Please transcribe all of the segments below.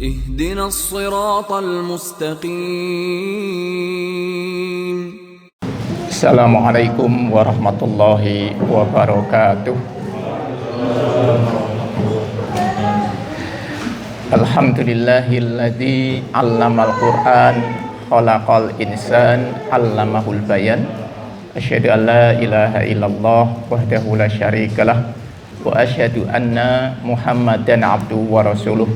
اهدنا الصراط المستقيم. Assalamualaikum warahmatullahi wabarakatuh. Alhamdulillahilladzi 'allamal Qur'an khalaqal insan 'allamahul bayan. Asyhadu an la ilaha illallah wahdahu la syarikalah wa asyhadu anna Muhammadan abduhu wa rasuluh.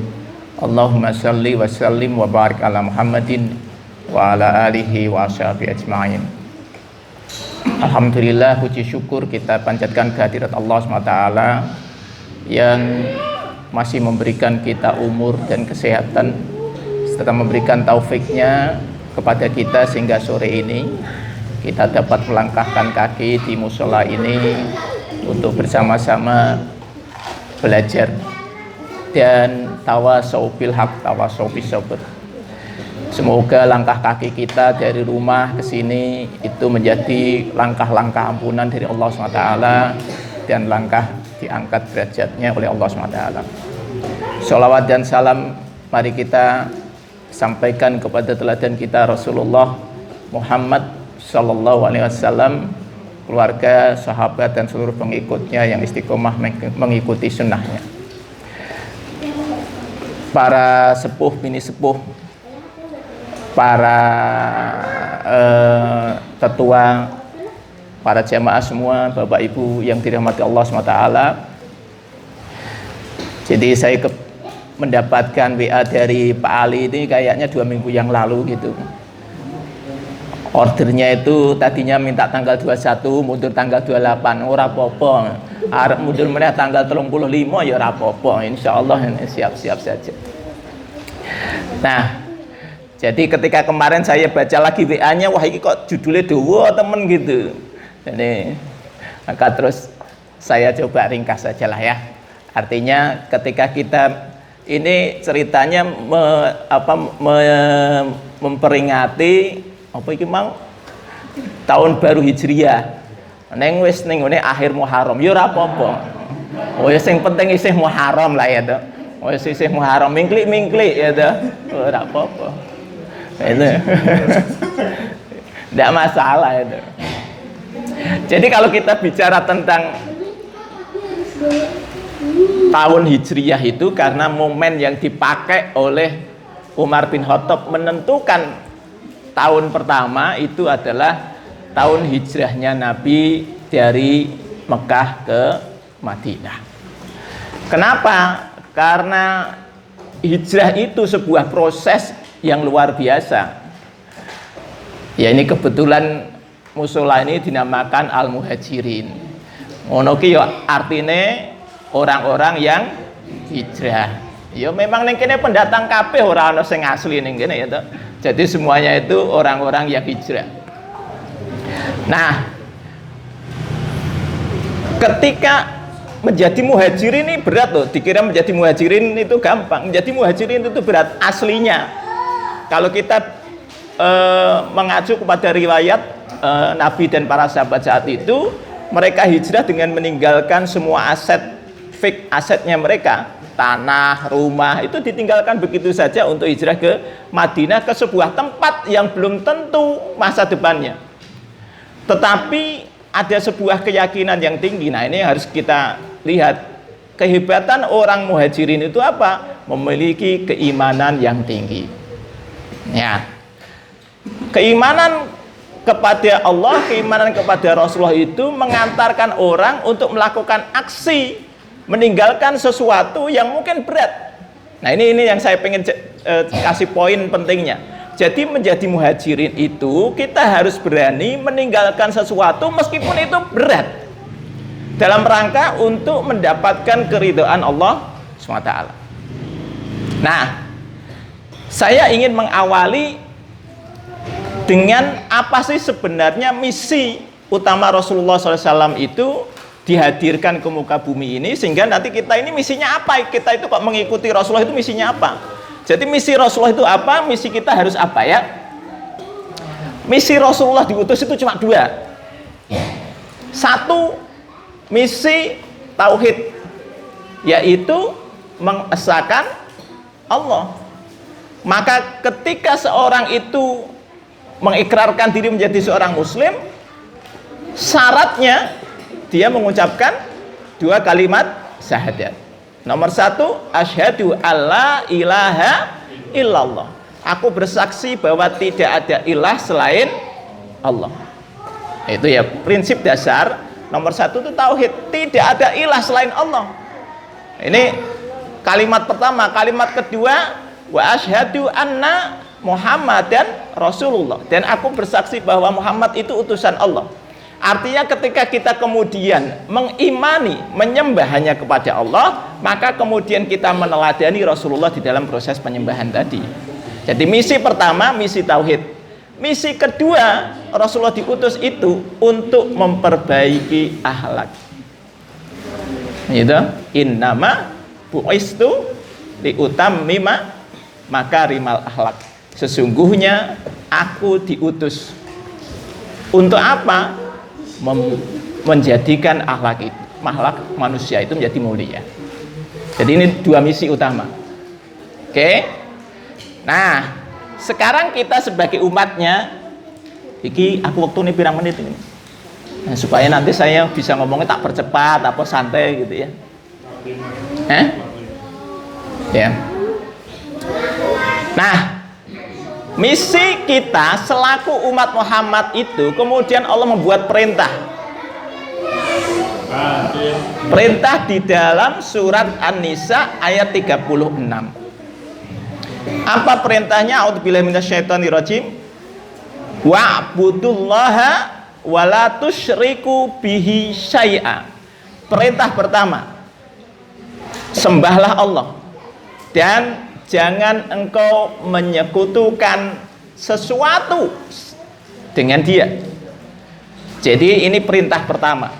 Allahumma salli wa sallim wa barik ala Muhammadin wa ala alihi wa ashabihi ajma'in. Alhamdulillah, puji syukur kita panjatkan kehadirat Allah SWT yang masih memberikan kita umur dan kesehatan serta memberikan taufiknya kepada kita sehingga sore ini kita dapat melangkahkan kaki di musola ini untuk bersama-sama belajar dan tawasau bil haq, tawasau bis sabr. Semoga langkah kaki kita dari rumah ke sini itu menjadi langkah-langkah ampunan dari Allah SWT dan langkah diangkat derajatnya oleh Allah SWT. Sholawat dan salam mari kita sampaikan kepada teladan kita Rasulullah Muhammad Sallallahu Alaihi Wasallam, keluarga, sahabat dan seluruh pengikutnya yang istiqomah mengikuti sunnahnya. Para sepuh, bini sepuh, para tetua, para jamaah semua, bapak ibu yang dirahmati Allah SWT. Jadi saya mendapatkan WA dari Pak Ali ini kayaknya 2 minggu yang lalu gitu. Ordernya itu tadinya minta tanggal 21, mundur tanggal 28, ora apa-apa. Arep mundur meneh tanggal 35 ya ora apa-apa. Insyaallah siap-siap saja. Nah, jadi ketika kemarin saya baca lagi WA-nya, wah ini kok judulnya dawa temen gitu. Jadi maka terus saya coba ringkas saja lah ya. Artinya ketika kita ini ceritanya memperingati apa iki mau tahun baru Hijriah. Neng wis ning ngene akhir Muharram ya ora apa-apa. Oh ya sing penting isih Muharram lah ya to. Oh isih Muharram mingklik-mingklik ya to. Ora apa-apa. Itu. Enggak masalah itu. Jadi kalau kita bicara tentang tahun Hijriah itu karena momen yang dipakai oleh Umar bin Khattab menentukan tahun pertama itu adalah tahun hijrahnya Nabi dari Mekah ke Madinah. Kenapa? Karena hijrah itu sebuah proses yang luar biasa. Ya ini kebetulan musola ini dinamakan Al-Muhajirin. Ngono ki ya artine orang-orang yang hijrah. Ya memang ning kene pendatang kabeh ora ana sing asli ning kene ya to. Jadi semuanya itu orang-orang yang hijrah. Nah, ketika menjadi muhajirin ini berat loh. Dikira menjadi muhajirin itu gampang. Menjadi muhajirin itu berat aslinya. Kalau kita mengacu kepada riwayat Nabi dan para sahabat saat itu, mereka hijrah dengan meninggalkan semua asetnya mereka, tanah, rumah itu ditinggalkan begitu saja untuk hijrah ke Madinah, ke sebuah tempat yang belum tentu masa depannya. Tetapi ada sebuah keyakinan yang tinggi. Nah ini harus kita lihat kehebatan orang muhajirin itu apa? Memiliki keimanan yang tinggi. Ya, keimanan kepada Allah, keimanan kepada Rasulullah itu mengantarkan orang untuk melakukan aksi meninggalkan sesuatu yang mungkin berat. Nah ini yang saya pengen kasih poin pentingnya. Jadi menjadi muhajirin itu kita harus berani meninggalkan sesuatu meskipun itu berat dalam rangka untuk mendapatkan keridhaan Allah SWT. Nah, saya ingin mengawali dengan apa sih sebenarnya misi utama Rasulullah SAW itu dihadirkan ke muka bumi ini, sehingga nanti kita ini misinya apa? Kita itu kok mengikuti Rasulullah itu misinya apa? Jadi misi Rasulullah itu apa? Misi kita harus apa ya? Misi Rasulullah diutus itu cuma 2. Satu, misi tauhid, yaitu mengesahkan Allah. Maka ketika seorang itu mengikrarkan diri menjadi seorang muslim, syaratnya dia mengucapkan 2 kalimat syahadat. Nomor 1, asyhadu alla ilaha illallah. Aku bersaksi bahwa tidak ada ilah selain Allah. Itu ya prinsip dasar. Nomor 1 itu tauhid, tidak ada ilah selain Allah. Ini kalimat pertama. Kalimat kedua, wa asyhadu anna Muhammadan Rasulullah, dan aku bersaksi bahwa Muhammad itu utusan Allah. Artinya ketika kita kemudian mengimani, menyembah hanya kepada Allah, maka kemudian kita meneladani Rasulullah di dalam proses penyembahan tadi. Jadi misi pertama, misi tauhid. Misi kedua, Rasulullah diutus itu untuk memperbaiki akhlak. Gitu. Innama bu'istu liutammima makarimal akhlak. Sesungguhnya aku diutus untuk apa? Menjadikan akhlak manusia itu menjadi mulia. Jadi ini 2 misi utama. Oke. Nah, sekarang kita sebagai umatnya, iki aku waktu ini pirang menit ini. Nah, supaya nanti saya bisa ngomongnya tak percepat, apa santai gitu ya. Ya. Nah, misi kita selaku umat Muhammad itu kemudian Allah membuat perintah. Perintah di dalam surat An-Nisa ayat 36. Apa perintahnya? A'udzubillahi minasyaitonirrajim. Wa'budullaha wa la tusyriku bihi syai'a. Perintah pertama, sembahlah Allah dan jangan engkau menyekutukan sesuatu dengan Dia. Jadi ini perintah pertama.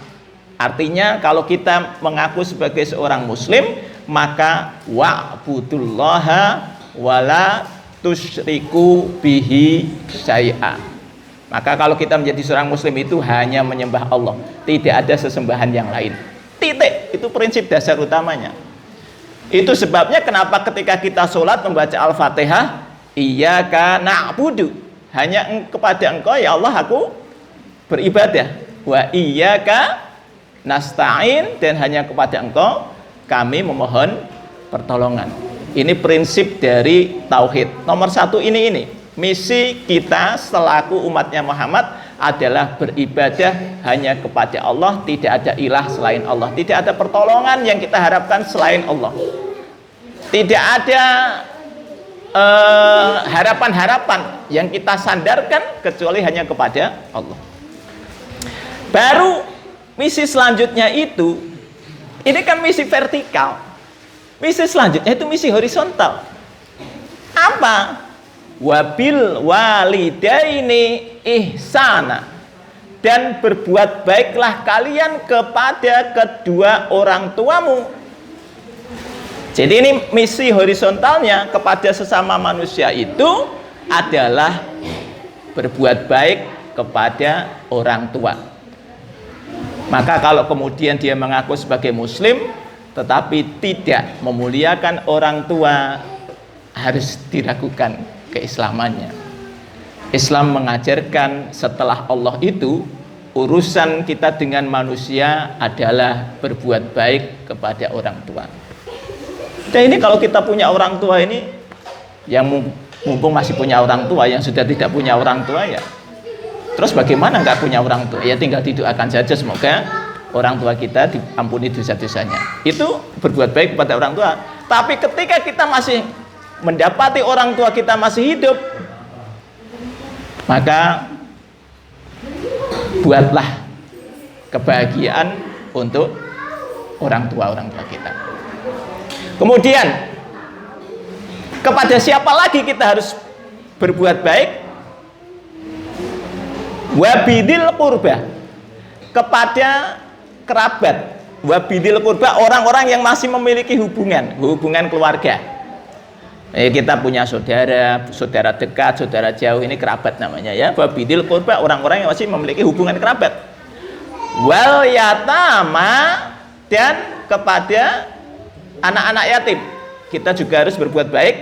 Artinya kalau kita mengaku sebagai seorang muslim, maka wa'budullaha wala tusyriku bihi syai'a. Maka kalau kita menjadi seorang muslim itu hanya menyembah Allah, tidak ada sesembahan yang lain. Titik. Itu prinsip dasar utamanya. Itu sebabnya kenapa ketika kita sholat membaca Al-Fatihah, iyyaka na'budu, hanya kepada Engkau ya Allah aku beribadah, wa iyyaka nasta'in, dan hanya kepada Engkau kami memohon pertolongan. Ini prinsip dari tauhid. Nomor 1 ini misi kita selaku umatnya Muhammad adalah beribadah hanya kepada Allah, tidak ada ilah selain Allah, tidak ada pertolongan yang kita harapkan selain Allah, tidak ada harapan-harapan yang kita sandarkan kecuali hanya kepada Allah. Baru misi selanjutnya itu, ini kan misi vertikal. Misi selanjutnya itu misi horizontal. Apa? Wabil walidaini ihsana, dan berbuat baiklah kalian kepada kedua orang tuamu. Jadi ini misi horizontalnya kepada sesama manusia itu adalah berbuat baik kepada orang tua. Maka kalau kemudian dia mengaku sebagai muslim tetapi tidak memuliakan orang tua, harus diragukan keislamannya. Islam mengajarkan setelah Allah itu, urusan kita dengan manusia adalah berbuat baik kepada orang tua. Dan ini kalau kita punya orang tua ini, yang mumpung masih punya orang tua, yang sudah tidak punya orang tua ya, terus bagaimana nggak punya orang tua? Ya tinggal didoakan saja semoga orang tua kita diampuni dosa-dosanya. Itu berbuat baik kepada orang tua. Tapi ketika kita masih mendapati orang tua kita masih hidup, maka buatlah kebahagiaan untuk orang tua kita. Kemudian kepada siapa lagi kita harus berbuat baik? Wabidil qurba, kepada kerabat. Wabidil qurba, orang-orang yang masih memiliki hubungan keluarga. Kita punya saudara dekat, saudara jauh, ini kerabat namanya ya. Wabidil qurba, orang-orang yang masih memiliki hubungan kerabat. Wal yatama, dan kepada anak-anak yatim kita juga harus berbuat baik.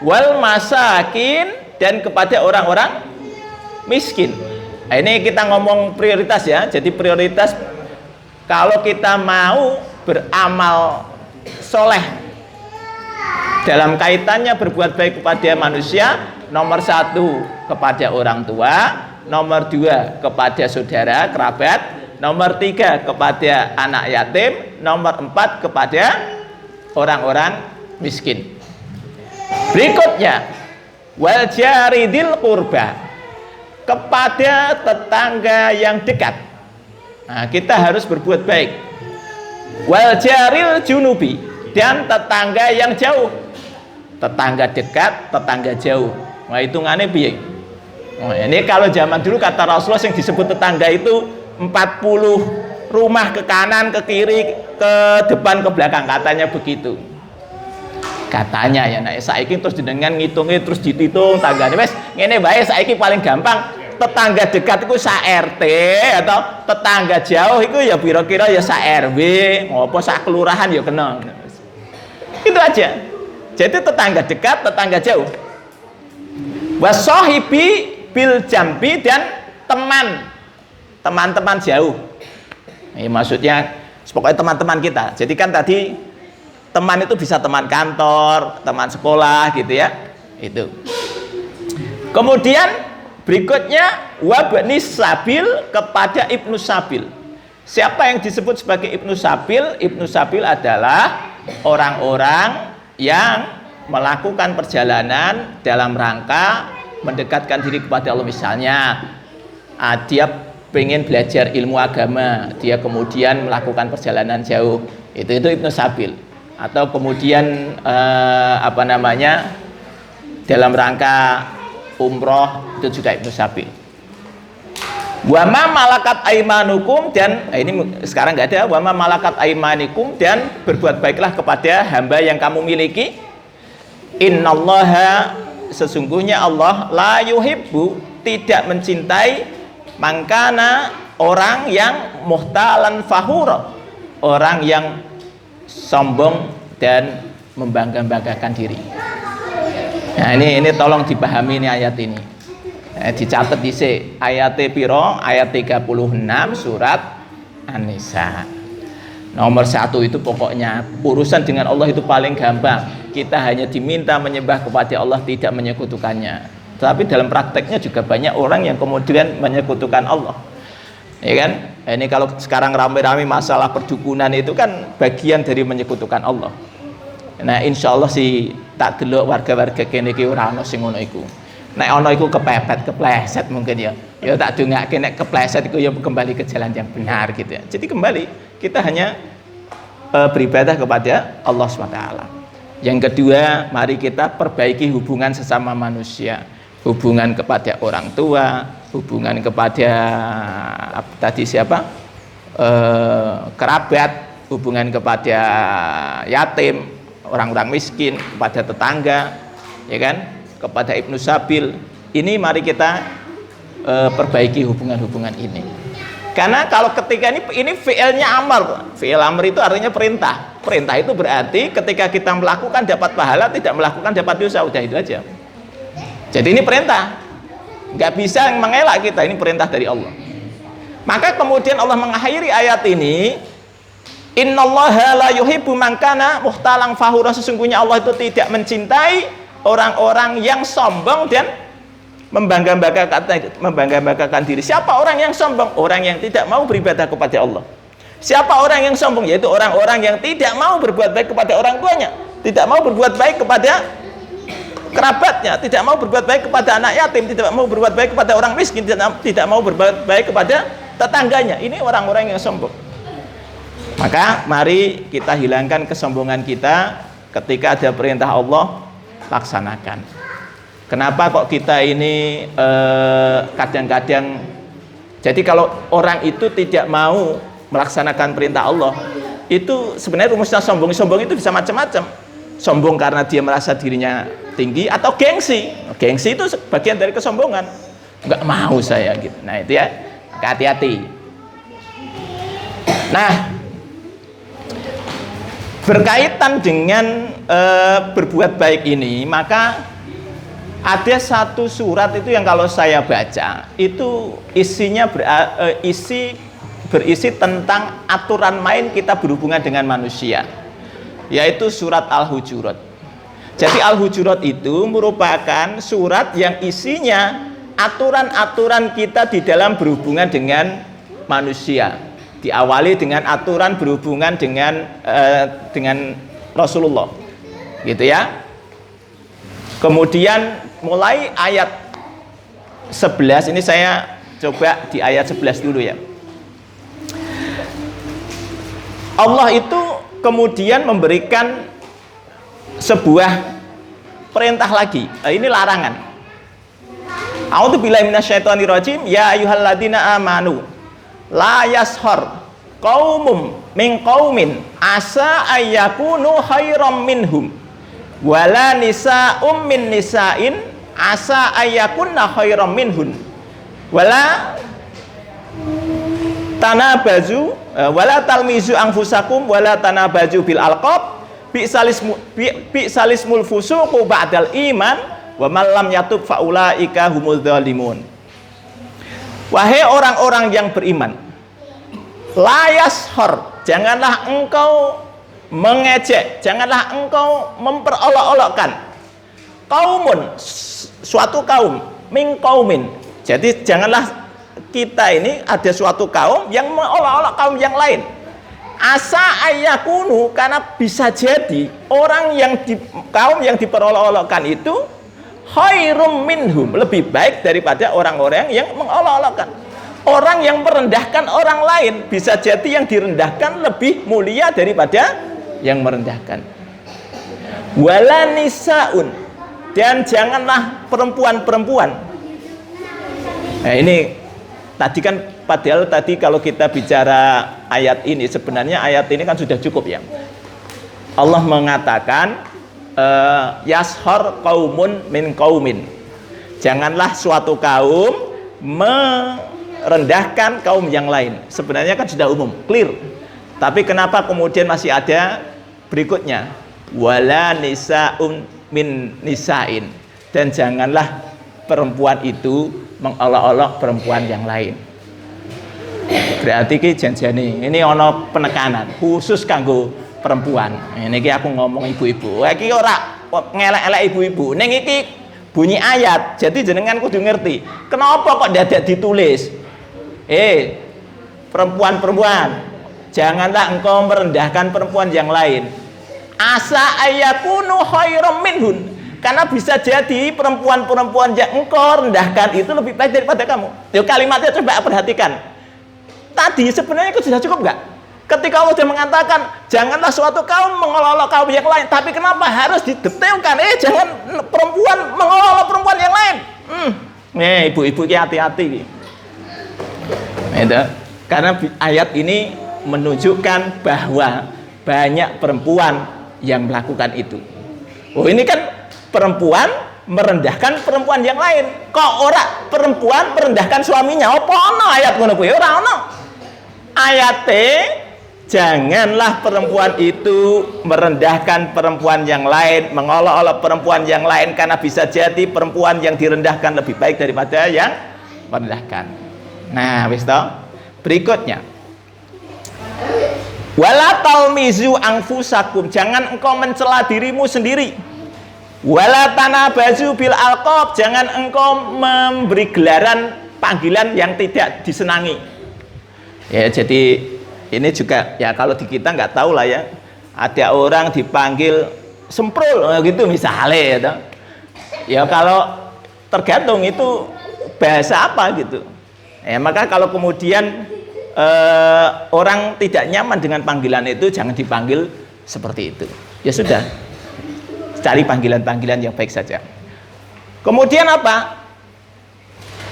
wal masakin, dan kepada orang-orang miskin. Nah, ini kita ngomong prioritas ya. Jadi prioritas kalau kita mau beramal soleh dalam kaitannya berbuat baik kepada manusia, nomor 1 kepada orang tua, nomor 2 kepada saudara kerabat, nomor 3 kepada anak yatim, nomor 4 kepada orang-orang miskin. Berikutnya, wal jaridil qurba, kepada tetangga yang dekat. Nah, kita harus berbuat baik. Wal jaril junubi, dan tetangga yang jauh. Tetangga dekat, tetangga jauh. Nah, hitungannya piye? Nah, ini kalau zaman dulu kata Rasulullah yang disebut tetangga itu 40 rumah ke kanan, ke kiri, ke depan, ke belakang, katanya begitu. Katanya ya, nah saiki terus dengan ngitungnya terus dihitung tanggane wes ngene bae, saiki paling gampang tetangga dekat itu sa RT atau tetangga jauh itu ya kira-kira ya sa RW apa sa kelurahan ya kena. Itu aja. Jadi tetangga dekat, tetangga jauh. Wasahibi bil jambi, dan teman-teman jauh. Ini maksudnya pokoknya teman-teman kita. Jadi kan tadi teman itu bisa teman kantor, teman sekolah gitu ya. Itu. Kemudian berikutnya wabni sabil, kepada ibnu sabil. Siapa yang disebut sebagai ibnu sabil? Ibnu sabil adalah orang-orang yang melakukan perjalanan dalam rangka mendekatkan diri kepada Allah. Misalnya dia pengen belajar ilmu agama, dia kemudian melakukan perjalanan jauh, itu ibnu sabil. Atau kemudian dalam rangka umroh, itu juga ibnu sabil. Wa ma malakat aimanukum, dan ini sekarang nggak ada. Wa ma malakat aimanikum, dan berbuat baiklah kepada hamba yang kamu miliki. Innallaha, sesungguhnya Allah, la yuhibbu, tidak mencintai, mangkana, orang yang muhtalan fahura, orang yang sombong dan membangga-banggakan diri. Nah, ini tolong dipahami ini ayat ini. Dicatat dhisik, ayat piro? Ayat 36 surat An-Nisa. Nomor 1 itu pokoknya urusan dengan Allah itu paling gampang. Kita hanya diminta menyembah kepada Allah, tidak menyekutukannya. Tapi dalam prakteknya juga banyak orang yang kemudian menyekutukan Allah. Ya kan? Ini kalau sekarang rame-rame masalah perdukunan itu kan bagian dari menyekutukan Allah. Nah, insya Allah sih tak delok warga-warga kene iki ora ono sing ngono iku. Nek ono iku kepleset mungkin ya. Ya tak dongake nek kepleset iku ya kembali ke jalan yang benar gitu ya. Jadi kembali kita hanya beribadah kepada Allah SWT. Yang kedua, mari kita perbaiki hubungan sesama manusia. Hubungan kepada orang tua, hubungan kepada kerabat, hubungan kepada yatim, orang-orang miskin, kepada tetangga, ya kan, kepada ibnu sabil. Ini mari kita perbaiki hubungan-hubungan ini. Karena kalau ketika ini fi'ilnya amar, fi'il amr itu artinya perintah. Perintah itu berarti ketika kita melakukan dapat pahala, tidak melakukan dapat dosa, udah itu aja. Jadi ini perintah, nggak bisa mengelak kita, ini perintah dari Allah. Maka kemudian Allah mengakhiri ayat ini, innallaha la yuhibbu man kana muhtalan fahura, sesungguhnya Allah itu tidak mencintai orang-orang yang sombong dan membangga-banggakan diri. Siapa orang yang sombong? Orang yang tidak mau beribadah kepada Allah. Siapa orang yang sombong? Yaitu orang-orang yang tidak mau berbuat baik kepada orang tuanya, tidak mau berbuat baik kepada kerabatnya, tidak mau berbuat baik kepada anak yatim, tidak mau berbuat baik kepada orang miskin, tidak mau berbuat baik kepada tetangganya. Ini orang-orang yang sombong. Maka mari kita hilangkan kesombongan kita ketika ada perintah Allah, laksanakan. Kenapa kok kita ini kadang-kadang jadi kalau orang itu tidak mau melaksanakan perintah Allah, itu sebenarnya rumusnya sombong itu bisa macam-macam. Sombong karena dia merasa dirinya tinggi, atau gengsi. Gengsi itu bagian dari kesombongan. Enggak mau saya gitu. Nah, itu ya. Hati-hati. Nah, berkaitan dengan berbuat baik ini, maka Ada satu surat itu yang kalau saya baca itu isinya berisi tentang aturan main kita berhubungan dengan manusia, yaitu surat Al-Hujurat. Jadi Al-Hujurat itu merupakan surat yang isinya aturan-aturan kita di dalam berhubungan dengan manusia. Diawali dengan aturan berhubungan dengan Rasulullah, gitu ya. Kemudian mulai ayat 11, ini saya coba di ayat 11 dulu ya. Allah itu kemudian memberikan sebuah perintah lagi. Ini larangan. A'udzubillahi minasyaitonirrajim. Ya ayyuhalladzina amanu la yashar qaumum min qaumin asa ayyakunu khairam minhum wala nisa'um min nisa'in asa ayyakunna khairam minhun wala tanabazu wala talmizu anfusakum wala tanabazu bil alqab bi'salismul fusuqu ba'dal iman wa man lam yatub faulaika humul dzalimun. Wahai orang-orang yang beriman, la yashar, janganlah engkau mengejek, janganlah engkau memperolok-olokkan kaumun, suatu kaum, min kaumin. Jadi janganlah kita ini ada suatu kaum yang mengolok-olok kaum yang lain. Asa ayyakunu, karena bisa jadi orang yang kaum yang diperolok-olokkan itu khairum minhum, lebih baik daripada orang-orang yang mengolok-olokkan. Orang yang merendahkan orang lain, bisa jadi yang direndahkan lebih mulia daripada yang merendahkan. Wala nisaun, dan janganlah perempuan-perempuan. Nah ini tadi kan, padahal tadi kalau kita bicara ayat ini, sebenarnya ayat ini kan sudah cukup ya. Allah mengatakan yashar qaumun min qaumin, janganlah suatu kaum merendahkan kaum yang lain. Sebenarnya kan sudah umum, clear. Tapi kenapa kemudian masih ada berikutnya, wala nisa'un min nisa'in, dan janganlah perempuan itu mengolok-olok perempuan yang lain. Berarti ki janjane ini ono penekanan khusus kanggo perempuan. Ini ki aku ngomong ibu-ibu, iki ora ngelek-elek ibu-ibu, ning iki bunyi ayat, jadi jenengan kudu ngerti kenapa kok dadak ditulis perempuan-perempuan, janganlah engkau merendahkan perempuan yang lain. Asa ayyakunu khairam minhun, karena bisa jadi perempuan-perempuan yang engkau rendahkan itu lebih baik daripada kamu. Yuk kalimatnya coba perhatikan. Tadi sebenarnya itu sudah cukup nggak? Ketika Allah sudah mengatakan janganlah suatu kaum mengolok-olok kaum yang lain, tapi kenapa harus didetailkan? Jangan perempuan mengolok-olok perempuan yang lain. Ibu-ibu hati-hati. Karena ayat ini menunjukkan bahwa banyak perempuan yang melakukan itu. Oh ini kan perempuan merendahkan perempuan yang lain. Kok ora perempuan merendahkan suaminya? Apa ono ayat ngono kuwi? Ora ono. Ayate janganlah perempuan itu merendahkan perempuan yang lain, mengolok-olok perempuan yang lain, karena bisa jadi perempuan yang direndahkan lebih baik daripada yang merendahkan. Nah, wis to. Berikutnya, wala talmizu anfusakum, jangan engkau mencela dirimu sendiri. Wala tanabazu bil alqab, jangan engkau memberi gelaran panggilan yang tidak disenangi. Ya, jadi ini juga ya kalau di kita nggak tahu lah ya, ada orang dipanggil semprul gitu misalnya ya, ya kalau tergantung itu bahasa apa gitu ya. Maka kalau kemudian orang tidak nyaman dengan panggilan itu, jangan dipanggil seperti itu. Ya sudah, cari panggilan-panggilan yang baik saja. Kemudian apa?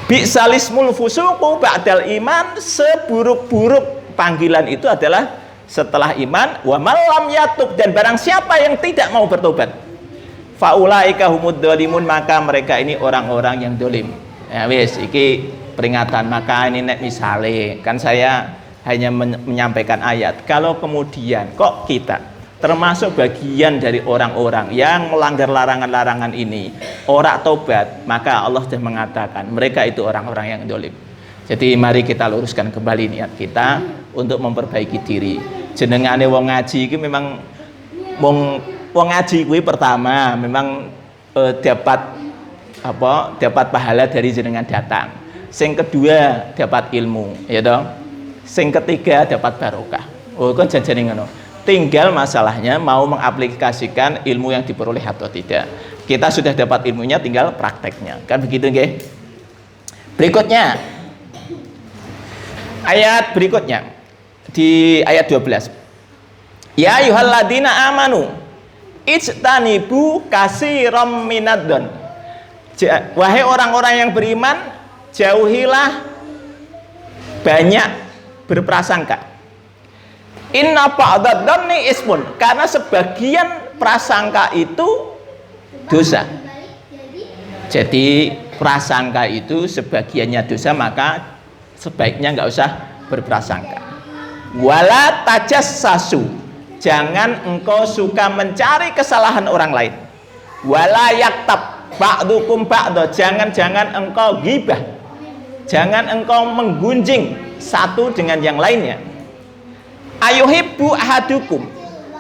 Bi'salismul fusuqu ba'dal iman, seburuk-buruk panggilan itu adalah setelah iman. Wa malam yatub, dan barang siapa yang tidak mau bertobat, faulaika humud dzalimun, maka mereka ini orang-orang yang dolim. Ya wis, iki peringatan. Maka ini nek misale kan saya hanya menyampaikan ayat. Kalau kemudian kok kita termasuk bagian dari orang-orang yang melanggar larangan-larangan ini, ora tobat, maka Allah sudah mengatakan mereka itu orang-orang yang dolim. Jadi mari kita luruskan kembali niat kita untuk memperbaiki diri. Jenengane wong ngaji itu memang wong ngaji kuwi pertama memang dapat pahala dari jenengan datang. Sing kedua dapat ilmu, ya dong. Sing ketiga dapat barokah. Oh kan janjane ngono. Tinggal masalahnya mau mengaplikasikan ilmu yang diperoleh atau tidak. Kita sudah dapat ilmunya, tinggal prakteknya. Kan begitu nggih? Berikutnya ayat berikutnya di ayat 12. Ya ayyuhalladzina amanu ijtanibu katsiran minadz-dzann. Wahai orang-orang yang beriman, jauhilah banyak berprasangka. Inna ba'dadz-dzanni ismun, karena sebagian prasangka itu dosa. Jadi prasangka itu sebagiannya dosa, maka sebaiknya nggak usah berprasangka. Wala tajassasu, jangan engkau suka mencari kesalahan orang lain. Wala yaktab ba'dukum ba'da, jangan engkau ghibah, jangan engkau menggunjing satu dengan yang lainnya. Ayuhibbu ahadukum,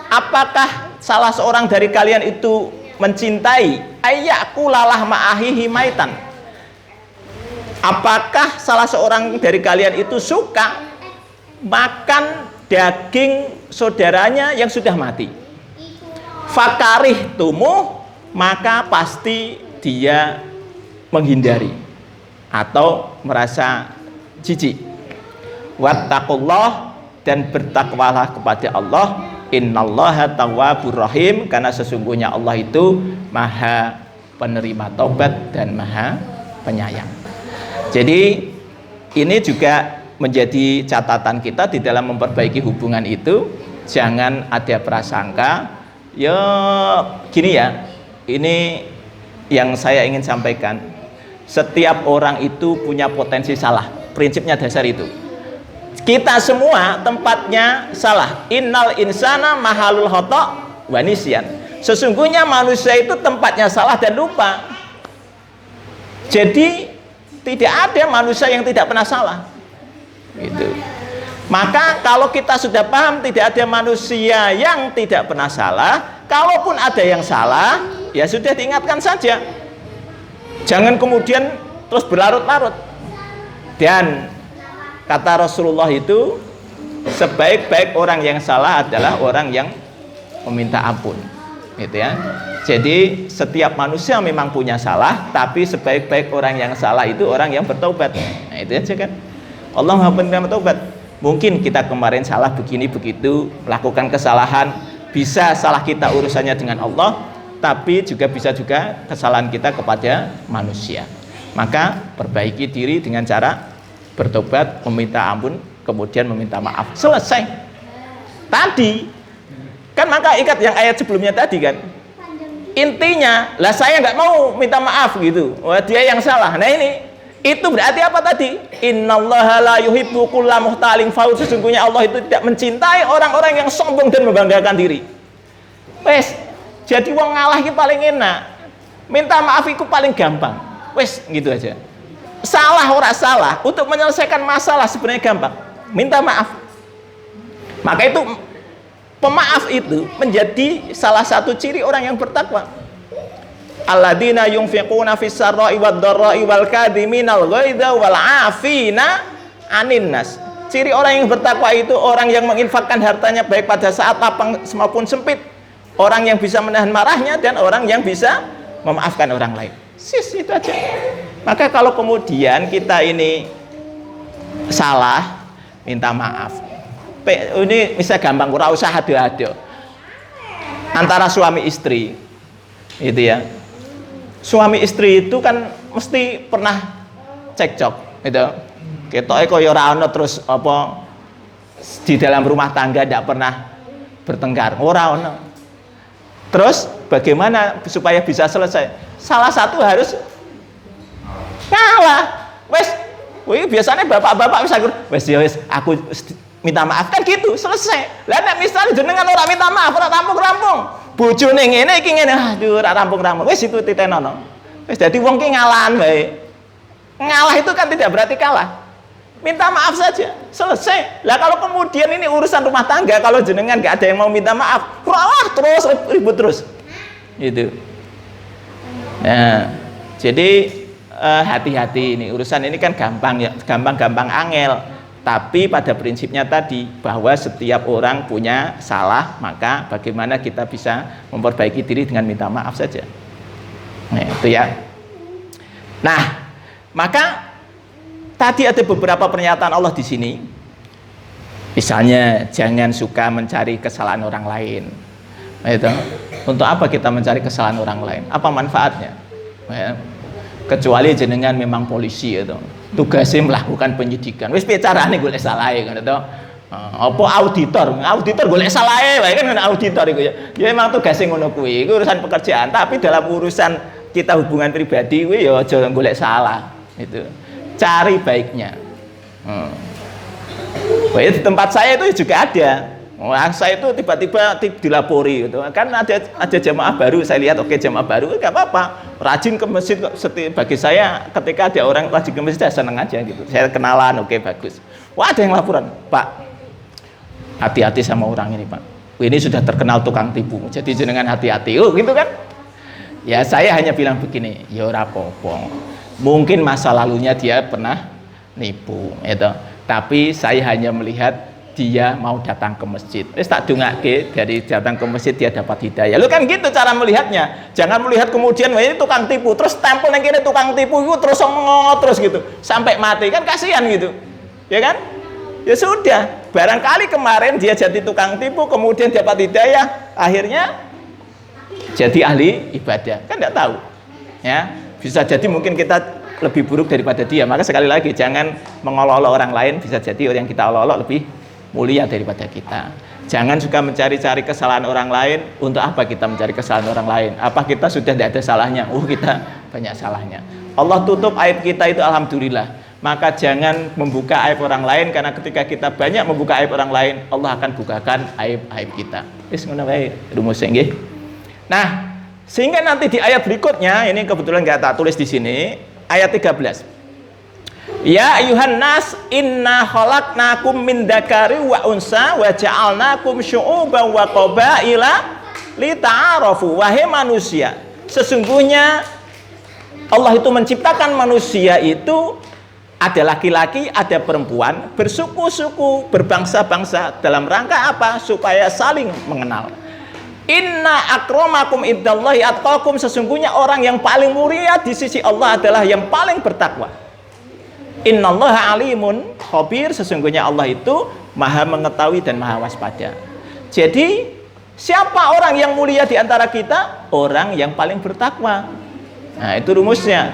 apakah salah seorang dari kalian itu mencintai ayyakulalah ma'ahihi maitan, apakah salah seorang dari kalian itu suka makan daging saudaranya yang sudah mati? Fakarih tumuh, maka pasti dia menghindari atau merasa jijik. Wattaqullah, dan bertakwalah kepada Allah. Innallaha tawwabur rahim, karena sesungguhnya Allah itu maha penerima taubat dan maha penyayang. Jadi ini juga menjadi catatan kita di dalam memperbaiki hubungan itu. Jangan ada prasangka. Ya gini ya, ini yang saya ingin sampaikan. Setiap orang itu punya potensi salah. Prinsipnya dasar itu. Kita semua tempatnya salah. Innal insana mahalul khata' wa nisyan. Sesungguhnya manusia itu tempatnya salah dan lupa. Jadi tidak ada manusia yang tidak pernah salah. Gitu. Maka kalau kita sudah paham tidak ada manusia yang tidak pernah salah, kalaupun ada yang salah, ya sudah diingatkan saja. Jangan kemudian terus berlarut-larut. Dan kata Rasulullah itu, sebaik-baik orang yang salah adalah orang yang meminta ampun, gitu ya. Jadi setiap manusia memang punya salah, tapi sebaik-baik orang yang salah itu orang yang bertobat. Nah itu aja kan. Allah Maha Penerima Taubat. Mungkin kita kemarin salah begini begitu, melakukan kesalahan, bisa salah kita urusannya dengan Allah, tapi juga bisa juga kesalahan kita kepada manusia. Maka perbaiki diri dengan cara bertobat, meminta ampun, kemudian meminta maaf. Selesai. Tadi kan maka ikat yang ayat sebelumnya tadi kan. Intinya, lah saya nggak mau minta maaf gitu. Wah, dia yang salah. Nah ini, itu berarti apa tadi? Innallaha la yuhibbu kulla muhtalin fakhur. Sesungguhnya Allah itu tidak mencintai orang-orang yang sombong dan membanggakan diri. Wes, jadi wong ngalah itu paling enak. Minta maaf itu paling gampang. Wes, gitu aja. Salah ora salah, untuk menyelesaikan masalah sebenarnya gampang. Minta maaf. Maka itu pemaaf itu menjadi salah satu ciri orang yang bertakwa. Alladzina yunfiquna fis sarra'i wad dharra'i wal kadhiminal ghaidha wal 'afina 'anin nas. Ciri orang yang bertakwa itu orang yang menginfakkan hartanya baik pada saat lapang maupun sempit. Orang yang bisa menahan marahnya dan orang yang bisa memaafkan orang lain. Itu aja. Maka kalau kemudian kita ini salah, minta maaf. Ini bisa gampang, kurang usah ado-ado. Antara suami istri, itu ya. Suami istri itu kan mesti pernah cekcok, gitu. Ketoke kaya ora ana terus apa di dalam rumah tangga tidak pernah bertengkar, ora ana. Terus bagaimana supaya bisa selesai? Salah satu harus ngalah. Wes, biasanya bapak-bapak wis aku minta maaf kan gitu, selesai. Lah nek misale jenengan ora minta maaf, ora rampung-rampung, bojone ngene iki ngene, aduh ora rampung-rampung. Wis itu titenono. Wis dadi wong ki ngalahan wae. Ngalah itu kan tidak berarti kalah. Minta maaf saja, selesai. Lah kalau kemudian ini urusan rumah tangga, kalau jenengan nggak ada yang mau minta maaf, wah terus ribut terus, gitu. Nah, jadi hati-hati ini urusan ini kan gampang ya, gampang angel. Tapi pada prinsipnya tadi bahwa setiap orang punya salah, maka bagaimana kita bisa memperbaiki diri dengan minta maaf saja. Nah, itu ya. Nah, maka tadi ada beberapa pernyataan Allah di sini. Misalnya jangan suka mencari kesalahan orang lain. Itu. Untuk apa kita mencari kesalahan orang lain? Apa manfaatnya? Ya. Kecuali jenengan memang polisi itu. Tugasnya melakukan penyidikan. Wis piye carane golek salahe kan itu. Apa auditor golek salahe wae kan auditor iku ya. Ya memang tugasnya ngono kuwi. Iku urusan pekerjaan, tapi dalam urusan kita hubungan pribadi kuwi ya aja golek salah. Itu. Cari baiknya. Di tempat saya itu juga ada. Saya itu tiba-tiba dilapori gitu. Kan ada jamaah baru, saya lihat oke jamaah baru enggak apa-apa. Rajin ke masjid bagi saya ketika ada orang rajin ke masjid saya seneng aja gitu. Saya kenalan oke bagus. Wah, ada yang laporan, "Pak, hati-hati sama orang ini, Pak. Ini sudah terkenal tukang tipu. Jadi jenengan hati-hati." Oh, gitu kan? Ya, saya hanya bilang begini, ya ora apa-apa. Mungkin masa lalunya dia pernah nipu, itu. Tapi saya hanya melihat dia mau datang ke masjid. Wis tak dongake dari datang ke masjid dia dapat hidayah. Lu kan gitu cara melihatnya. Jangan melihat kemudian wah ini tukang tipu, terus stempel yang kene tukang tipu itu terus ngomong terus gitu sampai mati kan kasihan gitu. Ya kan? Ya sudah, barangkali kemarin dia jadi tukang tipu kemudian dapat hidayah, akhirnya jadi ahli ibadah. Kan enggak tahu. Ya. Bisa jadi mungkin kita lebih buruk daripada dia. Maka sekali lagi jangan mengolok-olok orang lain, bisa jadi orang yang kita olok-olok lebih mulia daripada kita. Jangan suka mencari-cari kesalahan orang lain. Untuk apa kita mencari kesalahan orang lain? Apa kita sudah tidak ada salahnya? Kita banyak salahnya. Allah tutup aib kita itu alhamdulillah. Maka jangan membuka aib orang lain, karena ketika kita banyak membuka aib orang lain, Allah akan bukakan aib-aib kita. Wis ngono wae rumusnya nggih. Nah, sehingga nanti di ayat berikutnya, ini kebetulan nggak tak tulis di sini, ayat 13. Ya ayuhan nas inna khalaqnakum min dzakari wa unsa wa ja'alnakum syu'uban wa qabaila lita'arafu. Wahai manusia, sesungguhnya Allah itu menciptakan manusia itu ada laki-laki, ada perempuan, bersuku-suku, berbangsa-bangsa, dalam rangka apa? Supaya saling mengenal. Inna akramakum indallahi atqakum, sesungguhnya orang yang paling mulia di sisi Allah adalah yang paling bertakwa. Innallaha alimun khabir, sesungguhnya Allah itu maha mengetahui dan maha waspada. Jadi siapa orang yang mulia di antara kita? Orang yang paling bertakwa. Nah, itu rumusnya.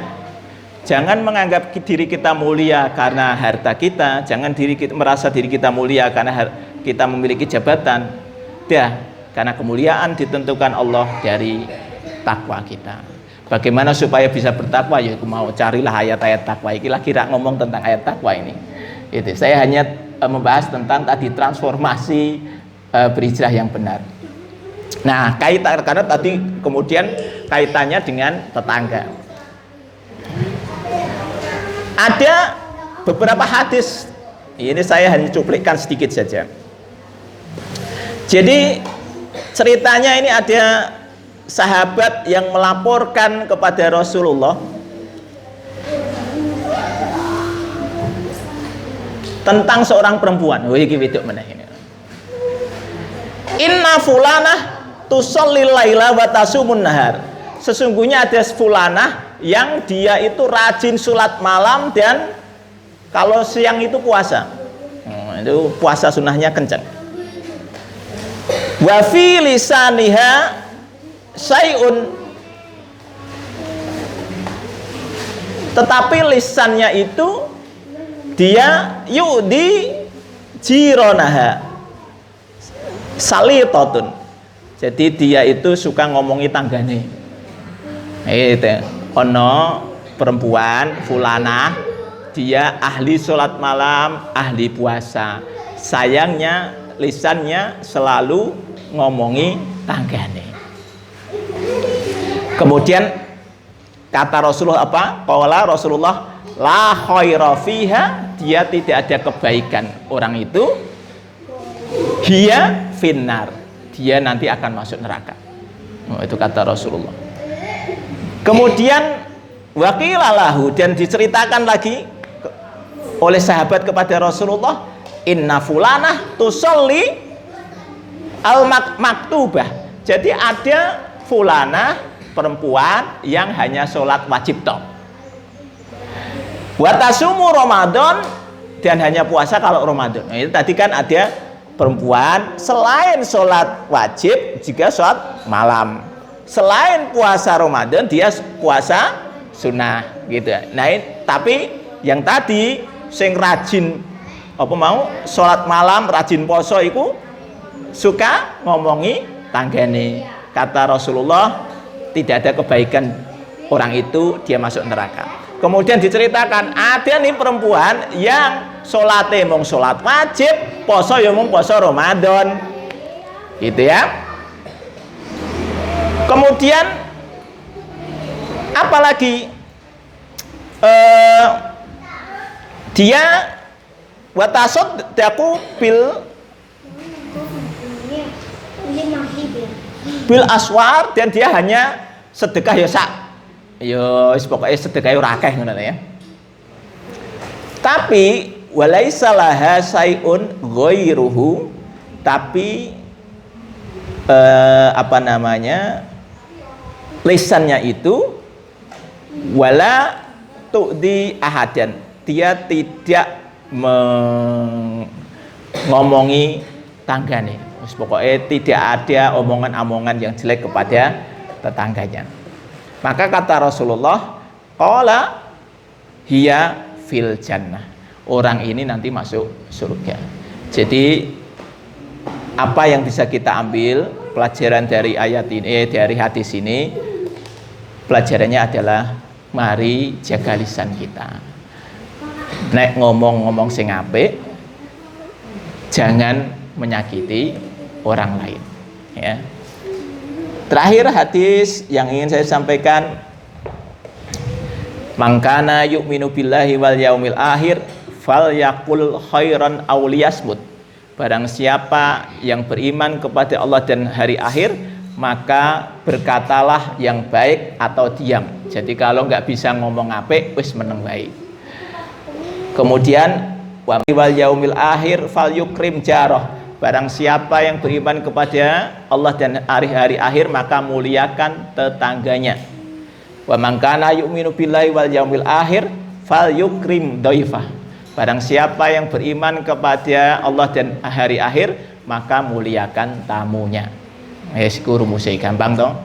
Jangan menganggap diri kita mulia karena harta kita, jangan merasa diri kita mulia karena kita memiliki jabatan. Karena kemuliaan ditentukan Allah dari takwa kita. Bagaimana supaya bisa bertakwa? Ya aku mau carilah ayat-ayat takwa. Iki lagi ngomong tentang ayat takwa ini. Itu saya hanya membahas tentang tadi transformasi berhijrah yang benar. Nah, kaitan karena tadi kemudian kaitannya dengan tetangga. Ada beberapa hadis, ini saya hanya cuplikan sedikit saja. Jadi ceritanya ini ada sahabat yang melaporkan kepada Rasulullah tentang seorang perempuan. Oh, iki wedok meneh ini. Inna fulanah tusallil laila wa tasumun nahar. Sesungguhnya ada fulanah yang dia itu rajin sholat malam dan kalau siang itu puasa. Itu puasa sunnahnya kencang. Wa fi lisaniha syai'un, tetapi lisannya itu dia yudi jironaha salitatun. Jadi dia itu suka ngomongi tanggane. Itu ono perempuan fulanah, dia ahli sholat malam, ahli puasa. sayangnya lisannya selalu ngomongi tanggane. Kemudian kata Rasulullah apa? Qala Rasulullah la khaira fiha, dia tidak ada kebaikan orang itu, hiya finnar, dia nanti akan masuk neraka. Oh, itu kata Rasulullah. Kemudian waqilalahu, dan diceritakan lagi oleh sahabat kepada Rasulullah, inna fulanah tusolli al maktubah. Jadi ada fulanah perempuan yang hanya sholat wajib tok. Watasumu Ramadan, dan hanya puasa kalau Ramadan. Nah, itu tadi kan ada perempuan selain sholat wajib juga sholat malam. Selain puasa Ramadan dia puasa sunnah gitu. Nah, tapi yang tadi sing rajin apa mau sholat malam rajin poso iku suka ngomongi tanggane. Kata Rasulullah tidak ada kebaikan orang itu, dia masuk neraka. Kemudian diceritakan ada nih perempuan yang sholatnya mung sholat wajib, poso ya mung poso Ramadan, gitu ya. Kemudian apalagi dia watasod daku bil aswar, dan dia hanya sedekah ya sak yo pokoknya sedekah ora akeh ngono ya. Tapi walaisa laha sayun ghairuhu, tapi apa namanya lisannya itu wala tu'di ahadan, dia tidak ngomongi tanggane. Pokoknya tidak ada omongan-omongan yang jelek kepada tetangganya. Maka kata Rasulullah, qala hiya fil jannah, orang ini nanti masuk surga. Jadi apa yang bisa kita ambil pelajaran dari ayat ini, dari hadis ini, pelajarannya adalah mari jaga lisan kita. Nek ngomong-ngomong sing apik, jangan menyakiti orang lain, ya. Terakhir hadis yang ingin saya sampaikan, mangkana yu'minu billahi wal yaumil akhir falyaqul khairan aw liyasmut. Barang siapa yang beriman kepada Allah dan hari akhir, maka berkatalah yang baik atau diam. Jadi kalau nggak bisa ngomong apik, wis meneng baik. Kemudian wa wal yaumil akhir falyukrim jarah. Barang siapa yang beriman kepada Allah dan hari akhir, maka muliakan tetangganya. Wa man kana yu'minu billahi wal yaumil akhir falyukrim dhaifah. Barang siapa yang beriman kepada Allah dan hari akhir, maka muliakan tamunya. Iku rumusnya gampang toh.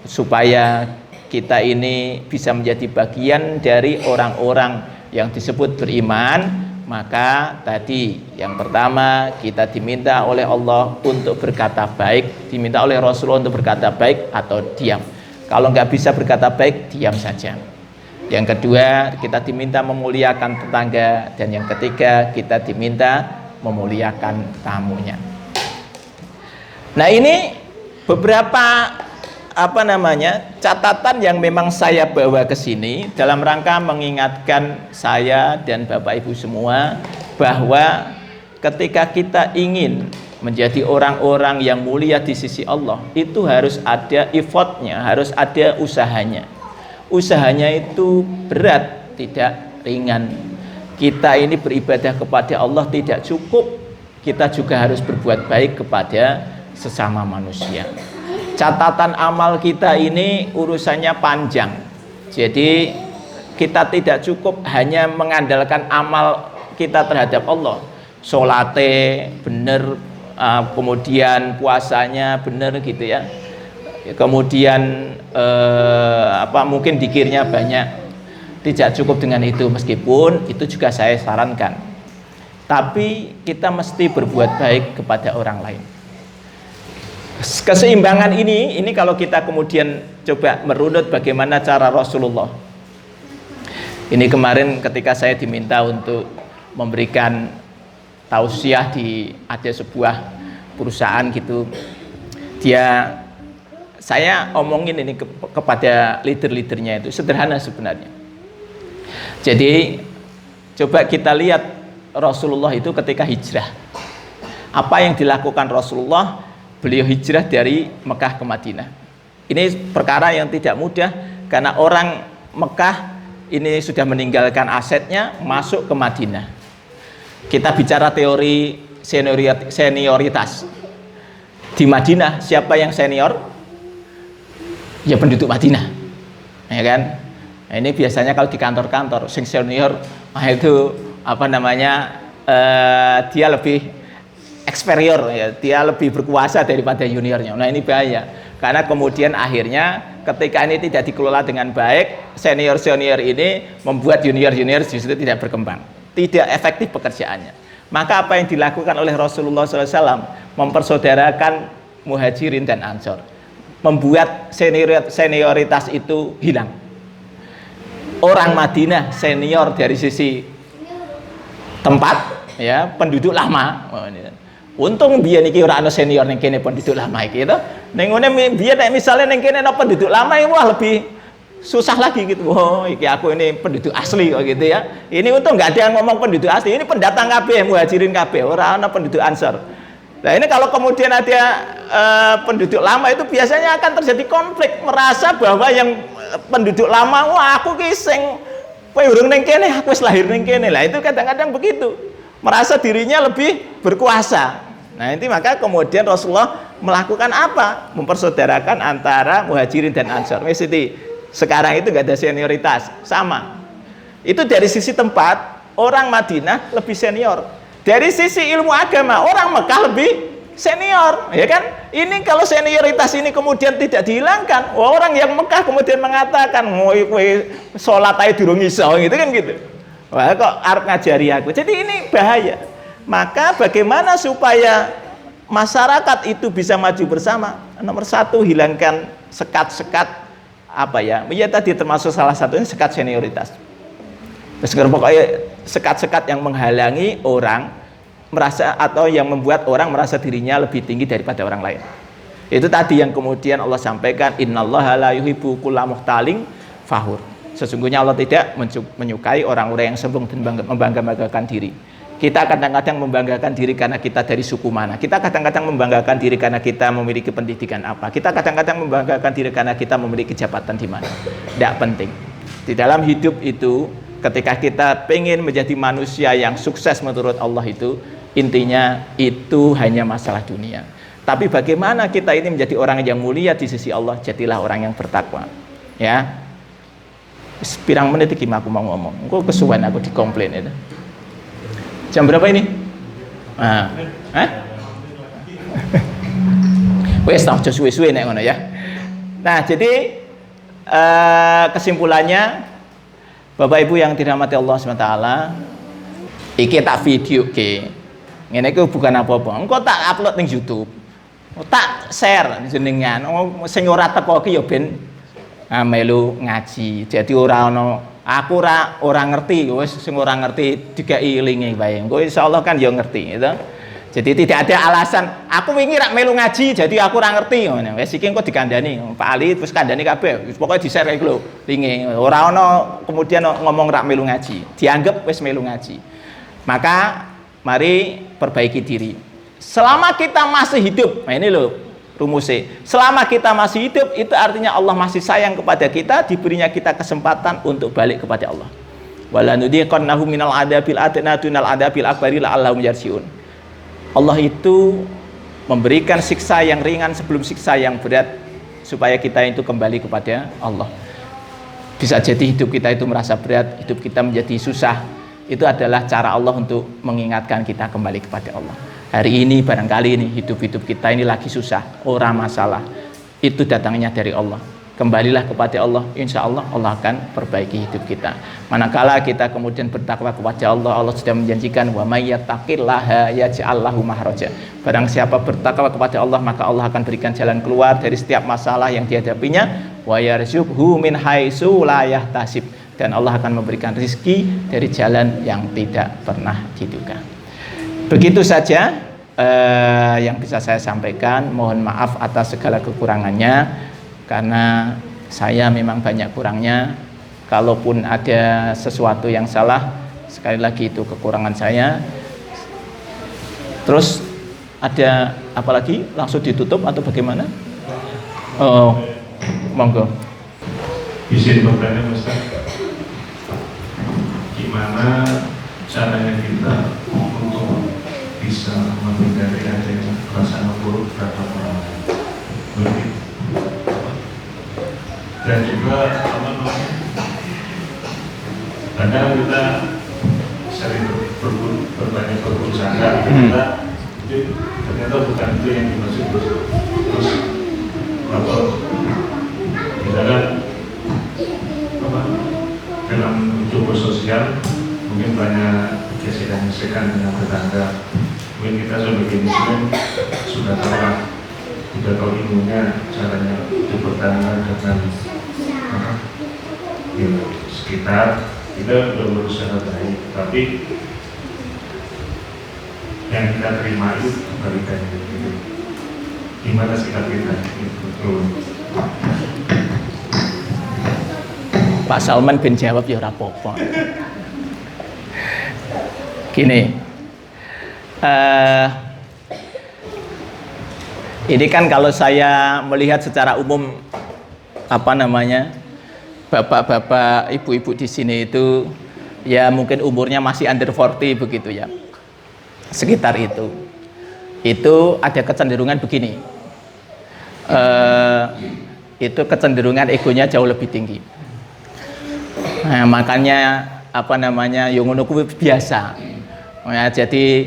Supaya kita ini bisa menjadi bagian dari orang-orang yang disebut beriman, maka tadi yang pertama kita diminta oleh Allah untuk berkata baik, diminta oleh Rasulullah untuk berkata baik atau diam. Kalau nggak bisa berkata baik, diam saja. Yang kedua, kita diminta memuliakan tetangga, dan yang ketiga, kita diminta memuliakan tamunya. Nah, ini beberapa catatan yang memang saya bawa ke sini dalam rangka mengingatkan saya dan Bapak Ibu semua bahwa ketika kita ingin menjadi orang-orang yang mulia di sisi Allah, itu harus ada effortnya, harus ada usahanya. Usahanya itu berat, tidak ringan. Kita ini beribadah kepada Allah tidak cukup, kita juga harus berbuat baik kepada sesama manusia. Catatan amal kita ini urusannya panjang. Jadi kita tidak cukup hanya mengandalkan amal kita terhadap Allah. Salate bener, kemudian puasanya bener gitu ya. Kemudian mungkin dikirnya banyak. Tidak cukup dengan itu, meskipun itu juga saya sarankan. Tapi kita mesti berbuat baik kepada orang lain. Keseimbangan ini kalau kita kemudian coba merunut bagaimana cara Rasulullah. Ini kemarin ketika saya diminta untuk memberikan tausiah di ada sebuah perusahaan gitu. Saya omongin ini kepada leader-leadernya itu sederhana sebenarnya. Jadi coba kita lihat Rasulullah itu ketika hijrah. Apa yang dilakukan Rasulullah? Beliau hijrah dari Mekah ke Madinah. Ini perkara yang tidak mudah karena orang Mekah ini sudah meninggalkan asetnya masuk ke Madinah. Kita bicara teori senioritas. Di Madinah siapa yang senior? Ya penduduk Madinah. Ya kan? Nah, ini biasanya kalau di kantor-kantor sing senior itu apa namanya? Dia lebih superior ya, dia lebih berkuasa daripada juniornya. Nah, ini bahaya. Karena kemudian akhirnya ketika ini tidak dikelola dengan baik, senior-senior ini membuat junior-junior justru tidak berkembang, tidak efektif pekerjaannya. Maka apa yang dilakukan oleh Rasulullah SAW? Mempersaudarakan Muhajirin dan Ansor, membuat senioritas itu hilang. Orang Madinah senior dari sisi tempat, ya, penduduk lama. Untung biyen iki ora ana senior ning kene penduduk lama iki to. Ning ngene biyen nek misale ning kene ana penduduk lama wah lebih susah lagi gitu. Oh, iki aku ini penduduk asli kok gitu ya. Ini untung nggak ada yang ngomong penduduk asli. Ini pendatang kabeh, Muhajirin kabeh, ora ana penduduk Ansor. Nah, ini kalau kemudian ada penduduk lama itu biasanya akan terjadi konflik, merasa bahwa yang penduduk lama, wah aku ki sing kowe urung ning kene, aku wis lahir ning kene. Lah itu kadang-kadang begitu. Merasa dirinya lebih berkuasa. Nah, ini maka kemudian Rasulullah melakukan apa? Mempersaudarakan antara Muhajirin dan Ansor. Mesti sekarang itu nggak ada senioritas, sama. Itu dari sisi tempat, orang Madinah lebih senior. Dari sisi ilmu agama, orang Mekah lebih senior, ya kan? Ini kalau senioritas ini kemudian tidak dihilangkan, orang yang Mekah kemudian mengatakan, kowe salat ae durung iso, gitu kan gitu. Wah, kok arep ngajari aku. Jadi ini bahaya. Maka bagaimana supaya masyarakat itu bisa maju bersama? Nomor satu, hilangkan sekat-sekat apa ya? Ya tadi termasuk salah satunya sekat senioritas. Terus pokoknya sekat-sekat yang menghalangi orang merasa atau yang membuat orang merasa dirinya lebih tinggi daripada orang lain. Itu tadi yang kemudian Allah sampaikan, innallaha la yuhibbu kulla mukhtalin fakhur. Sesungguhnya Allah tidak menyukai orang-orang yang sombong dan membanggakan diri. Kita kadang-kadang membanggakan diri karena kita dari suku mana. Kita kadang-kadang membanggakan diri karena kita memiliki pendidikan apa. Kita kadang-kadang membanggakan diri karena kita memiliki jabatan di mana. Tidak penting. Di dalam hidup itu, ketika kita pengen menjadi manusia yang sukses menurut Allah itu, intinya itu hanya masalah dunia. Tapi bagaimana kita ini menjadi orang yang mulia di sisi Allah? Jadilah orang yang bertakwa. Ya. Pirang menit iki aku mau ngomong. Engko kesuwen aku dikomplain itu. Jam berapa ini? Nah, wes tak suwe-suwe nek ngono ya. Nah, jadi kesimpulannya, Bapak Ibu yang dirahmati Allah SWT, iki tak video ke. Ngene iki bukan apa-apa. Engko tak upload ning YouTube. Tak share jenengan. Sing ora teko ki ya ben melu ngaji. Jadi ora ono aku ora ngerti, wis sing ora ngerti dikai ilinge wae. Engko insyaallah kan ya ngerti gitu. Jadi tidak ada alasan aku wingi rak melu ngaji jadi aku ora ngerti ngono. Wis iki engko dikandani Pak Ali terus kandani kabeh. Wis pokoke di-share iku lho linge. Ora ono kemudian ngomong rak melu ngaji. Dianggap wis melu ngaji. Maka mari perbaiki diri. Selama kita masih hidup. Nah ini loh rumusnya. Selama kita masih hidup itu artinya Allah masih sayang kepada kita, diberinya kita kesempatan untuk balik kepada Allah. Wala nudiqannahum minal adabil adna dunal adabil akbari la'allahum yarji'un. Allah itu memberikan siksa yang ringan sebelum siksa yang berat supaya kita itu kembali kepada Allah. Bisa jadi hidup kita itu merasa berat, hidup kita menjadi susah. Itu adalah cara Allah untuk mengingatkan kita kembali kepada Allah. Hari ini barangkali ini hidup-hidup kita ini lagi susah, orang masalah. Itu datangnya dari Allah. Kembalilah kepada Allah, insya Allah Allah akan perbaiki hidup kita. Manakala kita kemudian bertakwa kepada Allah, Allah sudah menjanjikan wa may yattaqillaha yaj'al lahu makhraja. Barang siapa bertakwa kepada Allah, maka Allah akan berikan jalan keluar dari setiap masalah yang dihadapinya. Wa yarzuqhu min haitsu la yahtasib. Dan Allah akan memberikan rezeki dari jalan yang tidak pernah diduga. Begitu saja yang bisa saya sampaikan. Mohon maaf atas segala kekurangannya, karena saya memang banyak kurangnya. Kalaupun ada sesuatu yang salah, sekali lagi itu kekurangan saya. Terus ada apa lagi? Langsung ditutup atau bagaimana? Oh, monggo. Izin bertanya, Ustaz, gimana caranya kita untuk bisa menghindari adanya perasaan buruk terhadap orang lain? Begitu. Dan juga apa namanya? Kadang kita sering berbanyak berburuk sangka, ternyata bukan itu yang dimaksud. Terus atau misalkan apa, dalam hidup sosial mungkin banyak gesekan-gesekan dengan tetangga. Mungkin kita sebagai muslim sudah tahu ilmunya, caranya bertetangga dengan sekitar. Kita sudah berusaha baik, tapi yang kita terima itu kebalikannya. Gitu. Gimana sikap kita? Gitu. Pak Salman bin jawab ya rapopo. Gini, ini kan kalau saya melihat secara umum, apa namanya, bapak-bapak, ibu-ibu di sini itu ya mungkin umurnya masih under 40 begitu ya, sekitar itu. Itu ada kecenderungan begini, itu kecenderungan egonya jauh lebih tinggi. Nah, makanya apa namanya, yang ngono kuwi biasa. Ya, jadi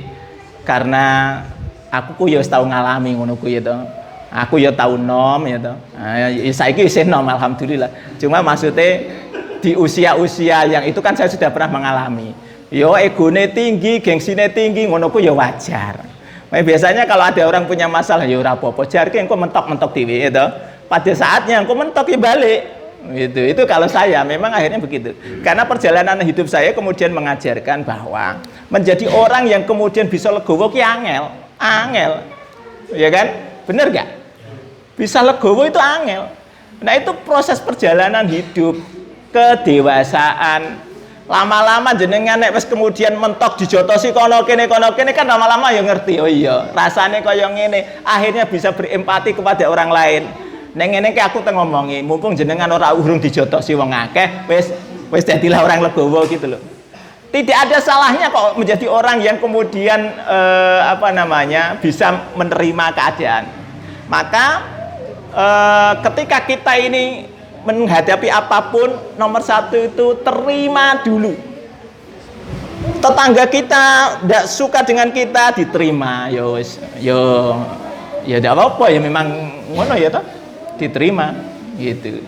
karena aku ku ya tau ngalami ngono kuwi to. Aku ya tau nom ya to. Nah, saiki isih nom alhamdulillah. Cuma maksudnya di usia-usia yang itu kan saya sudah pernah mengalami. Yo egone tinggi, gengsine tinggi, ngono ku ya wajar. Nah, biasanya kalau ada orang punya masalah ya ora apa-apa, jarke engko mentok-mentok dhewe to. Pada saatnya engko mentok ya balik. Itu kalau saya memang akhirnya begitu, karena perjalanan hidup saya kemudian mengajarkan bahwa menjadi orang yang kemudian bisa legowo ki angel, ya kan, bener gak? Bisa legowo itu angel. Nah itu proses perjalanan hidup, kedewasaan. Lama-lama jenengan nek wis kemudian mentok dijotosi kono kene kan lama-lama ya ngerti, oh iya rasane kaya ngene, akhirnya bisa berempati kepada orang lain. Neng ngene ki aku teng ngomongi, mumpung jenengan ora urung dijotosi wong akeh, wis dadilah orang legowo gitu loh. Tidak ada salahnya kok menjadi orang yang kemudian apa namanya, bisa menerima keadaan. Maka ketika kita ini menghadapi apapun, nomor satu itu terima dulu. Tetangga kita tidak suka dengan kita, diterima. Yo ya tidak apa-apa ya, memang ngono ya toh. Diterima gitu.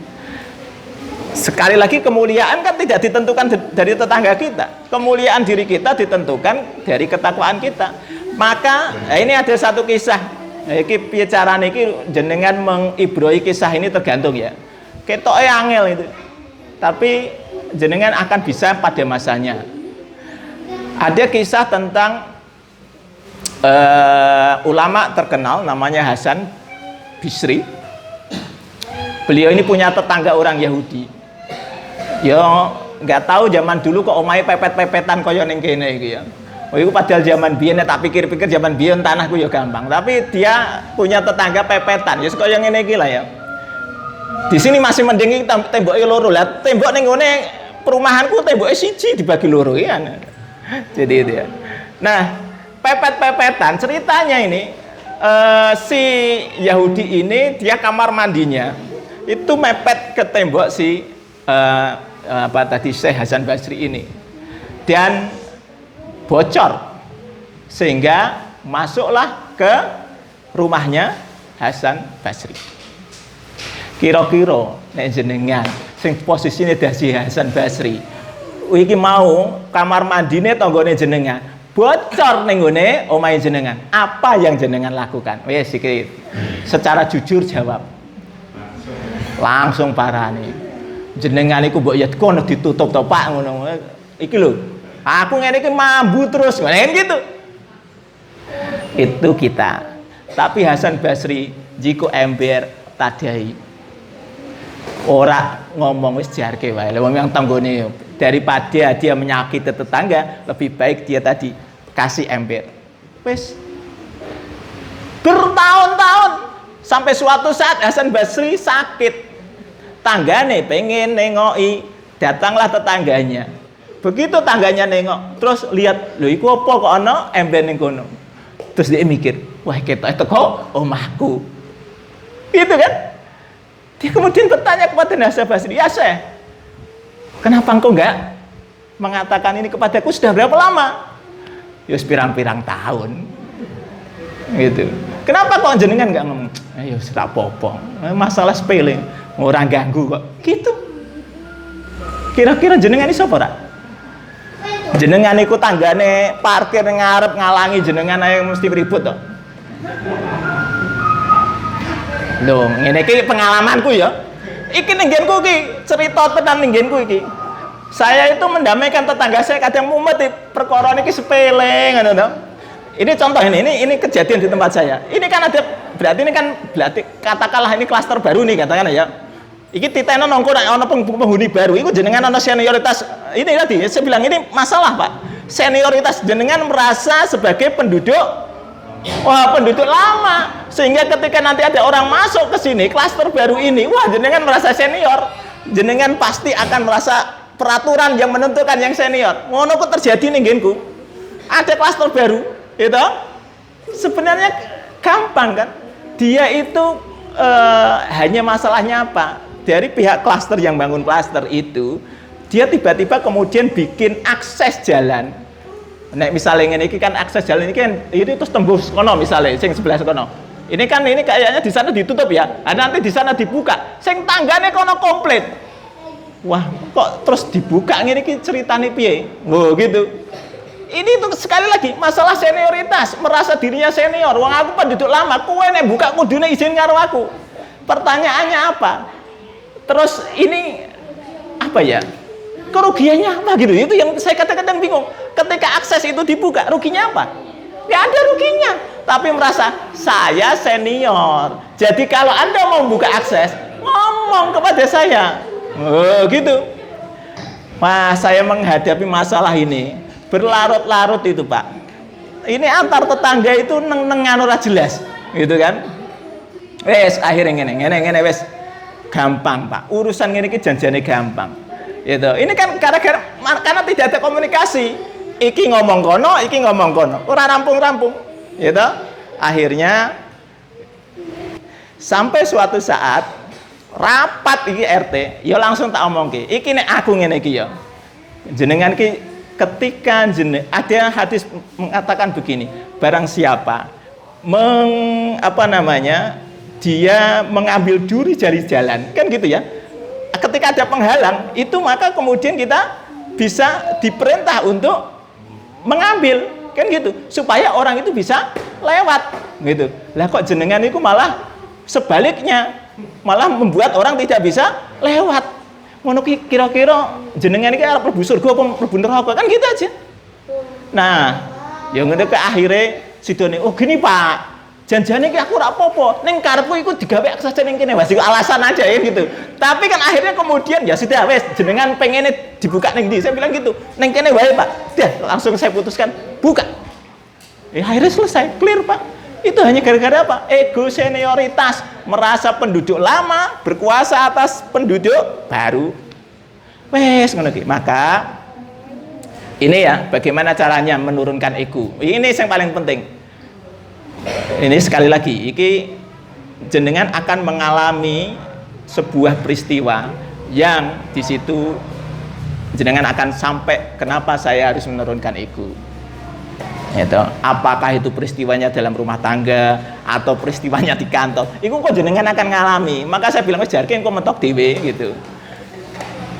Sekali lagi, kemuliaan kan tidak ditentukan dari tetangga kita, kemuliaan diri kita ditentukan dari ketakwaan kita. Maka ini ada satu kisah, iki piye carane iki jenengan mengibroi kisah ini tergantung ya, ketoke angel itu, tapi jenengan akan bisa pada masanya. Ada kisah tentang ulama terkenal namanya Hasan Bisri. Beliau ini punya tetangga orang Yahudi. Ya nggak tahu zaman dulu kok omahe pepet-pepetan kaya ning kene iki ya. Oh itu padahal zaman biyen, tak pikir-pikir zaman biyen tanahku ya gampang. Tapi dia punya tetangga pepetan. Ya kaya ngene iki lah ya. Di sini masih mending temboke loro. Lah tembok ning ngene perumahanku temboke siji dibagi loro ya. Jadi itu ya. Nah, pepet-pepetan ceritanya ini, si Yahudi ini dia kamar mandinya itu mepet ke tembok si apa tadi, Syekh Hasan Basri ini, dan bocor sehingga masuklah ke rumahnya Hasan Basri. Kira-kira nek jenengan sing posisine dadi Hasan Basri iki mau kamar mandine tanggane jenengan bocor ning gone omahe jenengan, apa yang jenengan lakukan? Wes iki secara jujur jawab. Langsung parani, jenengan iku mbok ya kono ditutup to Pak, ngono iki lho. Aku ngene iki mambu terus, ngene gitu. Itu kita. Tapi Hasan Basri jika ember tadai ora ngomong wis jarke wae. Wong yang tanggone daripada dia menyakiti tetangga, lebih baik dia tadi kasih ember. Wis bertahun-tahun sampai suatu saat Hasan Basri sakit. Tanggane pengen nengoki, datanglah tetangganya. Begitu tangganya nengok, terus lihat, lho iku apa kok ana ember ning kono. Terus dia mikir, wah ketok teko omahku. Gitu kan? Dia kemudian bertanya kepada Hasan Basri, "Ya Syekh, kenapa engkau enggak mengatakan ini kepadaku sudah berapa lama?" Ya pirang-pirang tahun. Gitu. Kenapa kok jenengan enggak ngomong? Ya wis tak apa-apa. Masalah sepele, orang ganggu kok. Gitu. Kira-kira jenengan ini sapa, Ra? Jenengan iku tanggane parkir ngarep ngalangi jenengan ae mesti ribut to. Lho, ngene iki pengalamanku ya. Iki ning nggenku iki, cerita tenan ning nggenku iki. Saya itu mendamaikan tetangga saya kadang mumet perkara niki sepele ngono to. Ini contoh ini kejadian di tempat saya. Ini kan ada berarti katakanlah ini klaster baru nih katakan ya. Iki titeno nongko nek ana penghuni baru iku jenengan ana senioritas. Ini tadi saya bilang ini masalah, Pak. Senioritas jenengan merasa sebagai penduduk lama, sehingga ketika nanti ada orang masuk ke sini klaster baru ini, wah jenengan merasa senior. Jenengan pasti akan merasa peraturan yang menentukan yang senior. Ngono kok terjadi ning nggenku. Ada klaster baru, gitu. Sebenarnya gampang kan? Dia itu hanya masalahnya apa? Dari pihak klaster yang bangun klaster itu, dia tiba-tiba kemudian bikin akses jalan. Nek misalnya ini kan akses jalan ini kan itu terus tembus kono misalnya, sing sebelah kono. Ini kayaknya di sana ditutup ya. Nah, nanti di sana dibuka. Sing tanggane kono komplit. Wah, kok terus dibuka ngene iki ceritane piye? Oh, gitu. Ini tuh sekali lagi masalah senioritas, merasa dirinya senior. Wong aku penduduk lama, kowe nek buka kudune izin karo aku. Pertanyaannya apa? Terus ini apa ya? Kerugiannya apa gitu? Itu yang saya kadang-kadang bingung. Ketika akses itu dibuka, ruginya apa? Nggak ada ruginya. Tapi merasa saya senior. Jadi kalau Anda mau buka akses, ngomong kepada saya. Oh, gitu. Wah, saya menghadapi masalah ini berlarut-larut itu, Pak. Ini antar tetangga itu neng-nengan ora jelas, gitu kan? Wes akhirnya ngene wes gampang, Pak. Urusan ngene iki janjane gampang. Gitu. Ini kan karena tidak ada komunikasi. Iki ngomong kono, iki ngomong kono. Ora rampung-rampung. Gitu. Akhirnya sampai suatu saat rapat iki RT, ya langsung tak omongke. Iki nek aku ngene iki ya. Jenengan ki ketika ada hadis mengatakan begini, barang siapa dia mengambil duri dari jalan, kan gitu ya. Ketika ada penghalang, itu maka kemudian kita bisa diperintah untuk mengambil, kan gitu, supaya orang itu bisa lewat, gitu. Lah kok jenengan itu malah sebaliknya, malah membuat orang tidak bisa lewat. Ngono kira-kira jenengan iki arep mlebu surga apa mlebu neraka, kan gitu aja. Nah, ya ngene ke akhire sidone, oh gini Pak, janjane iki aku ora apa-apa, ning karepku iku digawe akses ning kene wis alasan aja ya gitu. Tapi kan akhirnya kemudian ya sudah wes jenengan pengen dibuka ning ndi? Saya bilang gitu. Ning kene wae Pak. Dah langsung saya putuskan buka. Akhirnya selesai, clear Pak. Itu hanya gara-gara apa? Ego senioritas, merasa penduduk lama berkuasa atas penduduk baru. Wes ngono iki. Maka ini ya bagaimana caranya menurunkan ego. Ini yang paling penting. Ini sekali lagi, iki jenengan akan mengalami sebuah peristiwa yang di situ jenengan akan sampai kenapa saya harus menurunkan ego. Itu apakah itu peristiwanya dalam rumah tangga atau peristiwanya di kantor, itu kok jenengan akan ngalami. Maka saya bilang wis jarke engko mentok dhewe gitu.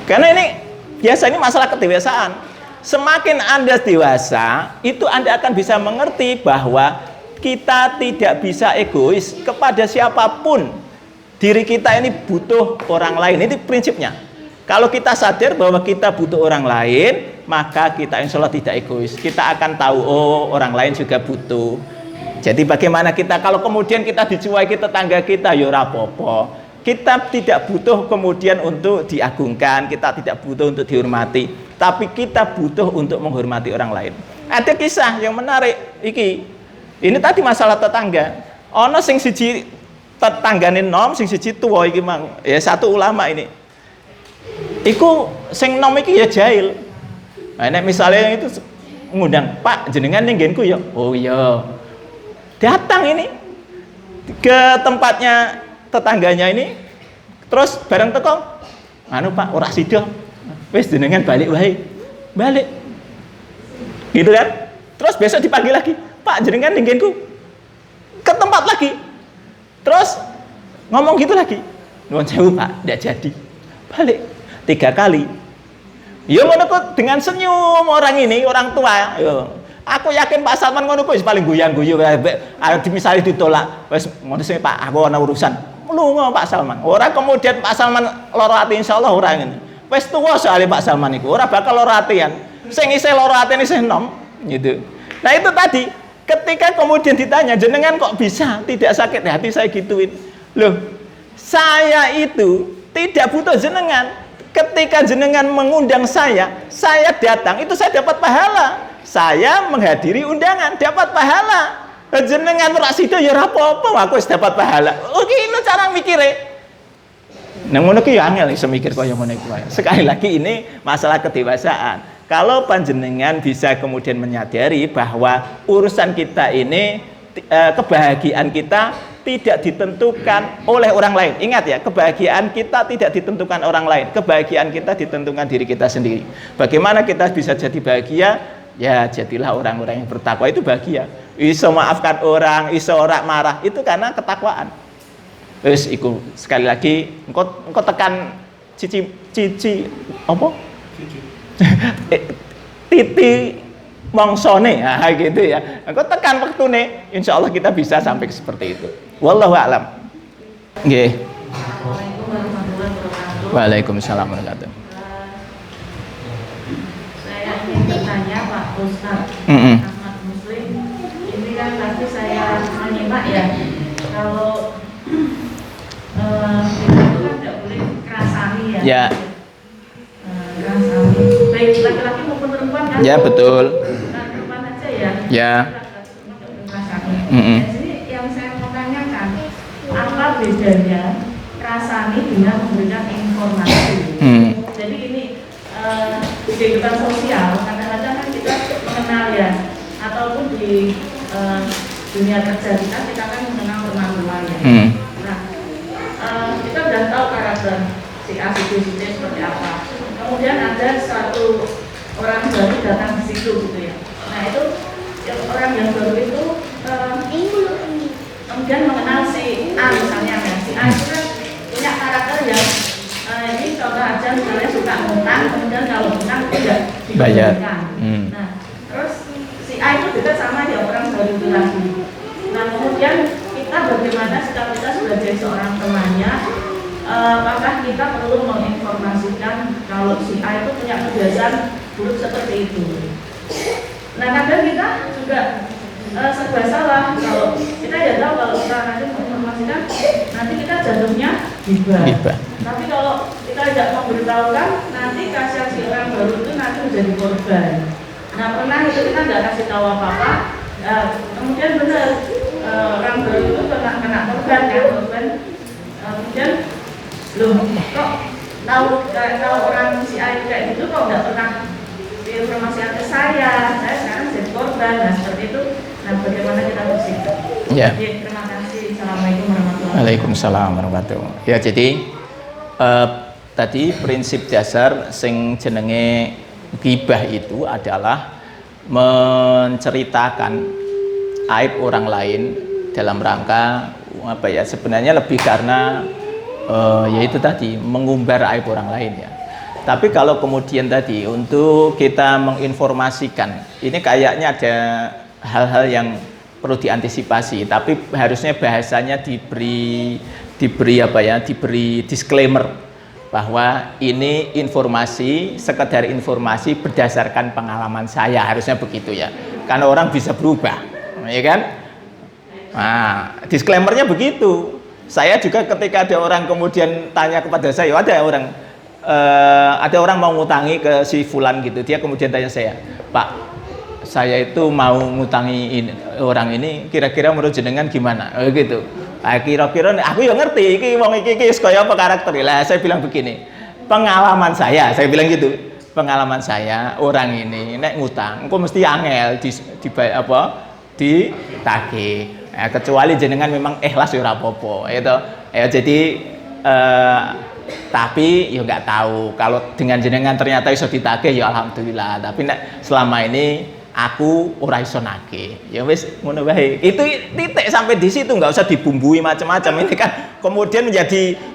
Karena ini biasa, ini masalah kedewasaan. Semakin Anda dewasa, itu Anda akan bisa mengerti bahwa kita tidak bisa egois kepada siapapun. Diri kita ini butuh orang lain, ini prinsipnya. Kalau kita sadar bahwa kita butuh orang lain, maka kita insya Allah tidak egois. Kita akan tahu, oh orang lain juga butuh. Jadi bagaimana kita kalau kemudian kita dicueki tetangga kita, ya ora apa-apa. Kita tidak butuh kemudian untuk diagungkan, kita tidak butuh untuk dihormati, tapi kita butuh untuk menghormati orang lain. Ada kisah yang menarik iki. Ini tadi masalah tetangga. Ono sing siji tetanggane nom, sing siji tuwa iki mang. Ya satu ulama ini. Iku sing nom iki ya jahil. Nah, nek misalnya itu ngundang, "Pak, jenengan ning nggenku ya." "Oh iya." Datang ini ke tempatnya tetangganya ini, terus bareng teko, "Anu Pak, ora sida. Wis jenengan balik wae." Balik. Gitu kan? Terus besok dipanggil lagi, "Pak, jenengan ning nggenku." Ke tempat lagi. Terus ngomong gitu lagi. "Nuwun sewu Pak, ndak jadi." Balik 3 kali. Ya ngono kok dengan senyum orang ini, orang tua. Yo. Aku yakin Pak Salman ngono kuwi paling goyang-guyu misale ditolak. Wis ngono sih Pak, aku ana urusan. Lunga Pak Salman. Ora kemudian Pak Salman lara ati insyaallah ora ngene. Wis tuwa soalnya Pak Salman iku, ora bakal lara atian. Sing isih lara atine isih nom gitu. Nah itu tadi ketika kemudian ditanya, "Jenengan kok bisa tidak sakit hati saya gituin?" Loh, saya itu tidak butuh jenengan. Ketika jenengan mengundang saya datang, itu saya dapat pahala. Saya menghadiri undangan, dapat pahala. Jenengan ora sida ya ora apa-apa, aku wis dapat pahala. Oke, ini cara mikire. Nang ngono ki ya angel iso mikir kaya ngono iku wae. Sekali lagi ini masalah kedewasaan. Kalau panjenengan bisa kemudian menyadari bahwa urusan kita ini, kebahagiaan kita tidak ditentukan oleh orang lain. Ingat ya, kebahagiaan kita tidak ditentukan orang lain. Kebahagiaan kita ditentukan diri kita sendiri. Bagaimana kita bisa jadi bahagia? Ya jadilah orang-orang yang bertakwa, itu bahagia. Iso maafkan orang, iso ora marah, itu karena ketakwaan. Terus iku sekali lagi engkau tekan cici apa? Titi mongsone, nah, gitu ya. Engkau tekan waktune, insya Allah kita bisa sampai seperti itu. Wallahu a'lam. Nggih. Waalaikumsalam warahmatullahi wabarakatuh. Saya ingin bertanya Pak Ustaz Ahmad Muslim, ini kan tadi saya menyimak ya, kalau kita itu kan tidak boleh kerasani ya. Ya. Kerasani, baik laki-laki maupun perempuan kan? Ya betul. Nah, perempuan aja ya. Ya. Kerasani. Dan sini yang saya mau tanyakan, apa bedanya kerasani dengan memberikan informasi? Jadi ini di kehidupan sosial kadang-kadang kan kita mengenal ya, ataupun di dunia kerja kita kan mengenal teman-teman ya. Nah, kita udah tahu karakter si A, si B, si C seperti apa. Kemudian ada satu orang baru datang di situ gitu ya. Nah itu orang yang baru itu kemudian mengenal si A misalnya ya. Si A itu kan punya karakter yang ini contoh aja misalnya suka ngutang, kemudian kalau ngutang tidak dibayarkan. Nah terus si A itu dekat sama dia orang baru itu lagi. Nah kemudian kita bagaimana sikap kita sebagai seorang temannya, apakah kita perlu menginformasikan kalau si A itu punya kebiasaan buruk seperti itu. Nah kadang kita juga serba salah, kalau kita ya tahu kalau kita nanti menginformasikan nanti kita jatuhnya hibah. Tapi kalau kita tidak memberitahukan, nanti kasihan si orang baru itu nanti menjadi korban. Nah pernah itu kita nggak kasih tahu apa-apa, kemudian benar orang baru itu kena korban kan, kemudian loh kok tahu orang si A kayak gitu kok nggak pernah diinformasikan ke saya sekarang jadi korban. Nah seperti itu. Nah bagaimana kita bersikap? Ya. Terima kasih. Assalamualaikum warahmatullahi wabarakatuh. Waalaikumsalam warahmatullahi wabarakatuh. Ya jadi tadi prinsip dasar sing jenenge ghibah itu adalah menceritakan aib orang lain dalam rangka apa ya, sebenarnya lebih karena yaitu tadi mengumbar aib orang lain ya. Tapi kalau kemudian tadi untuk kita menginformasikan, ini kayaknya ada hal-hal yang perlu diantisipasi, tapi harusnya bahasanya diberi apa ya, diberi disclaimer bahwa ini informasi, sekedar informasi berdasarkan pengalaman saya, harusnya begitu ya. Karena orang bisa berubah, ya kan? Nah, disclaimernya begitu. Saya juga ketika ada orang kemudian tanya kepada saya, ada orang mau ngutangi ke si fulan gitu, dia kemudian tanya saya, Pak, saya itu mau ngutangi orang ini, kira-kira menurut jenengan gimana? Gitu. Nah, kira-kira aku ya ngerti, iki wong iki kaya apa karakter lah. Saya bilang begini, pengalaman saya bilang gitu, pengalaman saya orang ini nek ngutang, engko mesti angel ditagih. Ya, kecuali jenengan memang ikhlas ya ora apa-apa itu ya. Jadi tapi ya nggak tahu kalau dengan jenengan ternyata iso ditagih ya alhamdulillah, tapi selama ini aku ora iso nagih ya wis ngono wae. Itu titik sampai di situ, nggak usah dibumbui macam-macam. Ini kan kemudian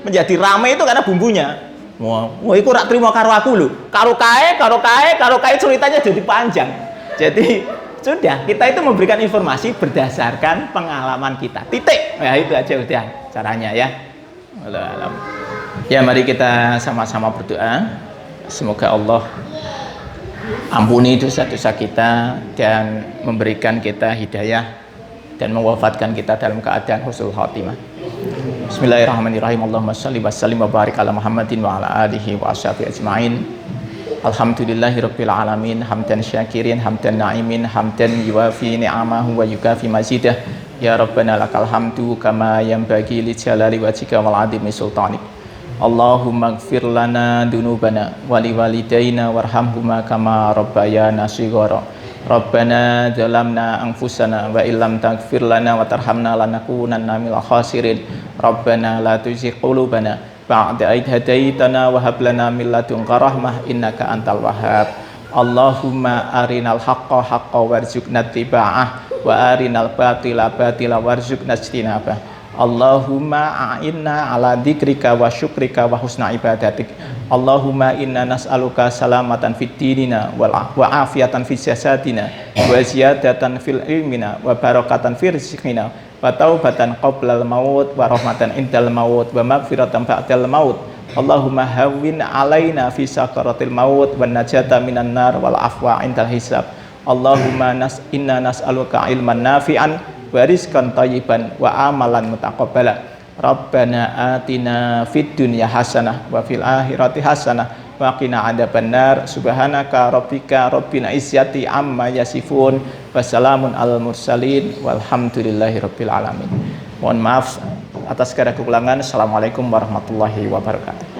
menjadi ramai itu karena bumbunya. Wah, iku ora trimo karo aku lho, karo kae ceritanya jadi panjang. Jadi sudah, kita itu memberikan informasi berdasarkan pengalaman kita. Titik. Ya itu aja udah caranya ya. Ya, mari kita sama-sama berdoa. Semoga Allah ampuni dosa-dosa kita dan memberikan kita hidayah dan mewafatkan kita dalam keadaan husnul khatimah. Bismillahirrahmanirrahim. Allahumma shalli wa sallim wa barik ala Muhammadin wa ala alihi wa ashabihi ajma'in. Alhamdulillahirabbil alamin, hamdan syakirin, hamdan na'imin, hamdan yuwafi ni'amahu wa yukafi mazidah. Ya Rabbana lakal hamdu kama yanbaghi li jalali wajhika wal 'azimi sultanik. Allahumma ighfir lana dunubana wa liwalidayna warhamhuma kama rabbayana shighara. Rabbana zalamna anfusana wa illam taghfir lana wa tarhamna lanakunanna minal khasirin. Rabbana la tuzigh qulubana ba'da id hadaitana wa hab lana min ladunka rahmah innaka antal wahhab. Allahumma arinal haqqa haqqan warzuqna ittiba'ah wa arinal batila batila warzuqna ijtinabah. Allahumma a'inna ala dzikrika wa syukrika wa husna ibadatik. Allahumma inna nas'aluka salamatan fid dinina wa afiyatan fis jasadina wa ziyadatan fil ilmina wa barakatan fir rizqina wa taubatan qoblal maut wa rahmatan indal maut wa maghfiratan ba'dal maut. Allahumma hawwin alaina fi sakaratil maut wan najata minan nar wal afwa indal hisab. Allahumma inna nas'aluka ilman nafi'an wa rizqan thayyiban wa amalan mutaqabbala. Rabbana atina fid dunya hasanah wa fil akhirati hasanah wa qina adzabannar. Subhanaka rabbika rabbil izzati amma yasifun wa salamun alal mursalin walhamdulillahi rabbil alamin. Mohon maaf atas segala kekurangan. Assalamualaikum warahmatullahi wabarakatuh.